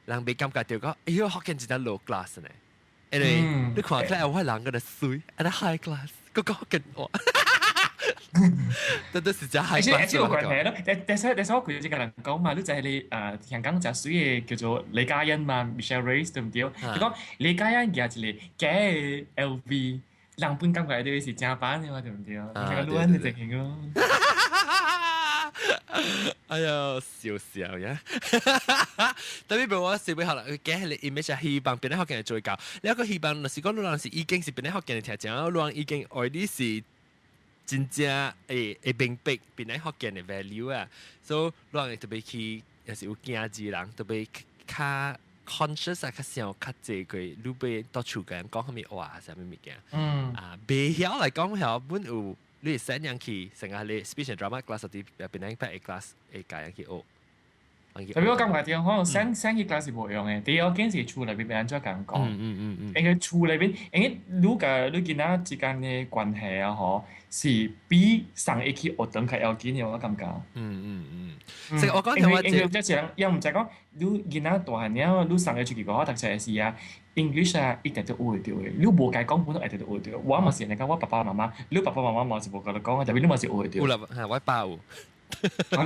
Speaker 1: 人被感覺到講，哎呦福建真係 low class 呢，因為你看起來我人個係水，係 high class。個福建話，都是真 high class。
Speaker 2: 即係我覺得咯，但係我佢只個人講嘛，你就係你香港就水嘅叫做李嘉欣嘛 ，Michelle Race 對唔對？佢講李嘉欣而係一個假嘅 LV， 人本感覺都是正版嘅嘛，對唔對？你睇個亂就型咯。
Speaker 1: 哎呀，笑呀！特別俾我笑俾下啦，佢嘅你 image 係希望變得福建係最高。你一個希望，就是講你人是已經是變得福建嘅聽眾，你人已經愛啲是真正會明白變得福建嘅 value 啊，所以你人特別去有時有驚字人，特別較 conscious 啊，較想較濟佢，你俾到處嘅人講乜嘢話，係乜物件？未曉嚟講曉本有。你成日去成日你 speech and drama class 啲入邊咧，back class 會教人去學。
Speaker 2: 特別我感覺啲可能升嘅 class 是冇用嘅，第二件事厝裏邊俾人再咁講。因為厝裏邊，因為你見啊之間嘅關係啊，嗬，是比上一期學堂較要緊嘅，我感覺。
Speaker 1: 即係我講嘅話，
Speaker 2: 因為即係又唔係講你見啊大漢了，你上一出去講讀冊時啊。English 啊，一定都學到嘅。你無解講本都一定都學到。我嘛是嚟講，我爸爸媽媽，你爸爸媽媽嘛是無甲你講嘅，但係你嘛是學到。
Speaker 1: 有啦，係我爸有。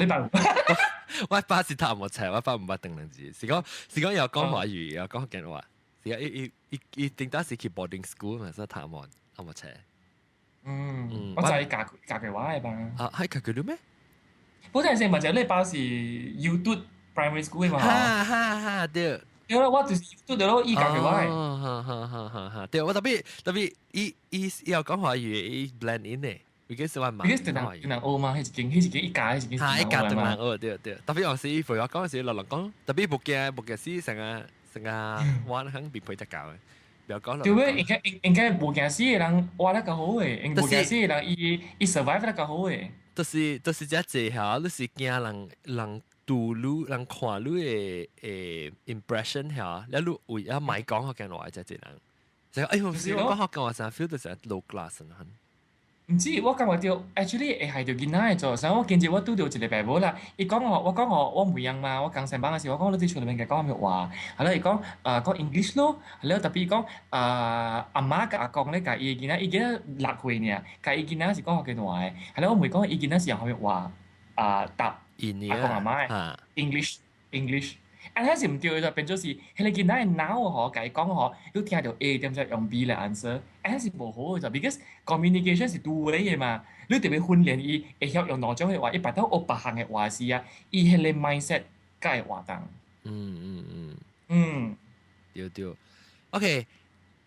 Speaker 2: 你爸有？
Speaker 1: 我爸是讀冇冊，我爸唔捌定兩字。是講又講華語，又講福建話。是講伊定當時去 boarding school 嘛，所以讀冇冊。
Speaker 2: 我就係教佢話嘅吧。
Speaker 1: 係教佢咩？
Speaker 2: 本身成日就你爸是 YouTube primary school 嘅嘛。
Speaker 1: 哈，對。
Speaker 2: 對啦，我就是做到咯，依教嘅話。
Speaker 1: 對，我特別伊又講華語，伊 blend in 嘅，佢幾時話嘛？
Speaker 2: 佢幾時能學嘛？係一件一家，係一件。
Speaker 1: 係一家同人學，對。特別有時陪我講時，落講，特別木嘅時成日玩肯別配得教嘅，不要講。
Speaker 2: 對咩？應該木嘅時嘅人玩得較好嘅，木嘅時嘅人伊 survive 得較好嘅。
Speaker 1: 就是只隻嚇，你是驚人。ดูรู้รังขวารู้impression เหรอแล้วรู้อุ้ยแล้วไม่講學嘅話就係咁，就係我唔知我講學嘅話成日 feel 到成日 low class 啊。
Speaker 2: 唔知我感覺到 actually 會係條囡仔嘅做，所以我見住我拄到一個爸母啦。伊講我唔一樣嘛，我剛上班嘅時候，我講你啲厝裏面嘅講咩話，係咯，伊講講 English 咯，係咯，特別講阿媽甲阿公咧，甲伊囡仔，伊囡仔6歲呢，甲伊囡仔是講學嘅話嘅，係咯，我唔會講伊囡仔是用咩話答。阿公阿媽 English， 但係是唔對就變咗是，係你見到人腦嗬，計講嗬，你聽到 A 點就用 B 嚟 answer，但係是冇好嘅就 because communication 是two way嘅嘛，你特別訓練伊會曉用哪種嘅話，伊白到學別項嘅話事啊，伊係你 mindset 嘅活動。
Speaker 1: 對 ，OK，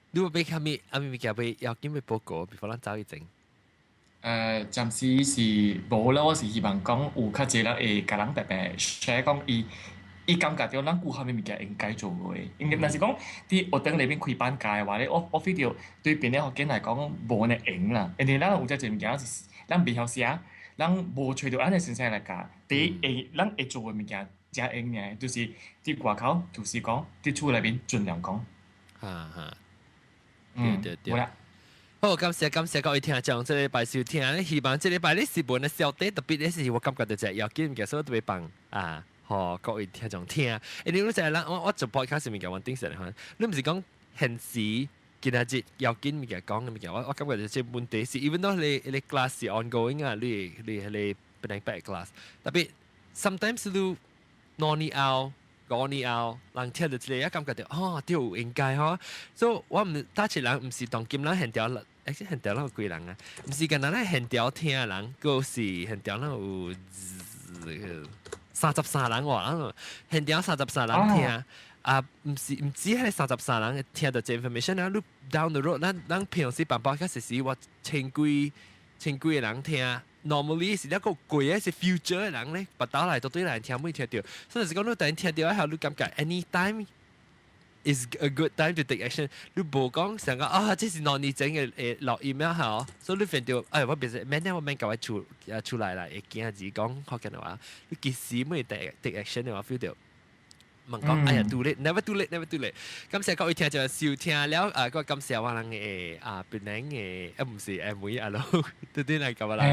Speaker 1: 你會俾咩？阿咪叫俾要點嘅報告，before 咱走去整。
Speaker 2: 暫時是冇啦，我是希望講有較濟人會甲人白白 share 講伊感覺到咱有啥物物件應該做嘅。因為若是講佇學堂裏邊開班教嘅話咧，我 feel 到對邊個學生來講無呢用啦。因為咱有遮濟物件是咱未曉寫，咱無找到咱嘅先生來教。第一，咱會做嘅物件真用嘅，就是佇外口就是講，佇厝裏邊盡量講。
Speaker 1: 對。好，感謝各位聽眾，這禮拜收聽，希望這禮拜你是本嘅小弟，特別是我感覺到隻要緊嘅，所以特別棒啊！和各位聽眾聽，你就係啦，我做 podcast 面嘅穩定成嚟看，你唔是講現時今仔日要緊物件講嘅物件，我感覺就即問題是，even though 你 class 是 ongoing 啊，你本來 back class，特別 sometimes 你攞你out。講你後，人聽到這個，感覺到哦，對，應該嗬。所以我唔打一人，唔是當今人現掉啦，誒，現掉啦有幾人啊？唔是干那咧現掉聽人，個是現掉啦有33人喎，現掉33人聽。啊，唔止係33人聽到這 information 啊，你 down the road，咱平時辦報，嗰時我千幾個人聽。normally 是一個貴嘅是 future 嘅人咧，拔刀嚟到對嚟聽冇聽到，所以就是講你突然聽到一下，你感覺 anytime is a good time to take action。你冇講成個啊，這是攞你整嘅落 email 嚇，所以你 feel 到誒，我變成明天我明搞出來啦，會驚自己講學緊嘅話，你幾時冇 take action 嘅話 feel 到。問講，哎呀 too late，never too late，never too late。咁成個一聽就笑聽了，個咁成話人嘅本來嘅唔是妹啊咯，對對嚟咁啦。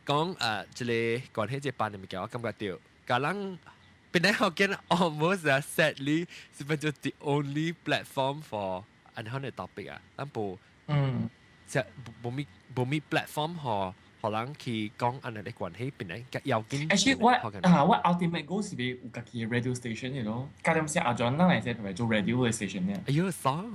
Speaker 1: 講即係關係即係班入面嘅，我感覺到，個人本來學緊 almost sadly 是變咗 the only platform for อันนั้นtopic 啊，但冇即係冇咪 platform 可能去講อันนั้น嘅關係本來要緊。
Speaker 2: Actually，我 ultimate goal 是俾有家己嘅 radio station 嘅咯。家陣時阿 John 咱嚟先係做 radio 嘅 station 嘅。
Speaker 1: 哎呦，爽！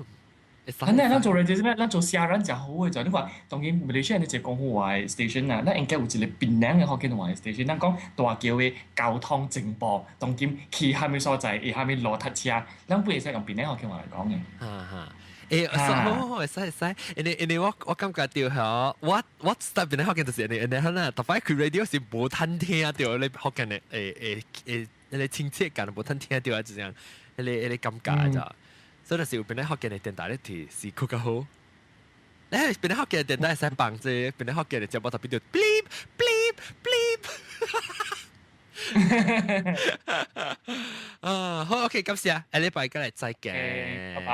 Speaker 2: 咱做 radio 咩？咱做寫人就好嘅就，你話當然 Malaysia 你就講好話 station 啊，咱應該有一個檳榔嘅福建話 station。咱講大橋嘅交通情報，當然去蝦米所在，會蝦米路塞車，咱不會使用檳榔福建話嚟講嘅。
Speaker 1: 好，使，你我感覺到嚇，我 start 邊啲學嘅就是你可能特別佢 radio 是冇聽聽到你學嘅你親切感冇聽聽到啊，就樣你感覺咋，所以就是邊啲學嘅你電台咧是更加好。邊啲學嘅電台係幫啫，邊啲學嘅就冇特別到 bleep bleep bleep。好 OK，今次啊，下禮拜過嚟再見，
Speaker 2: 拜拜。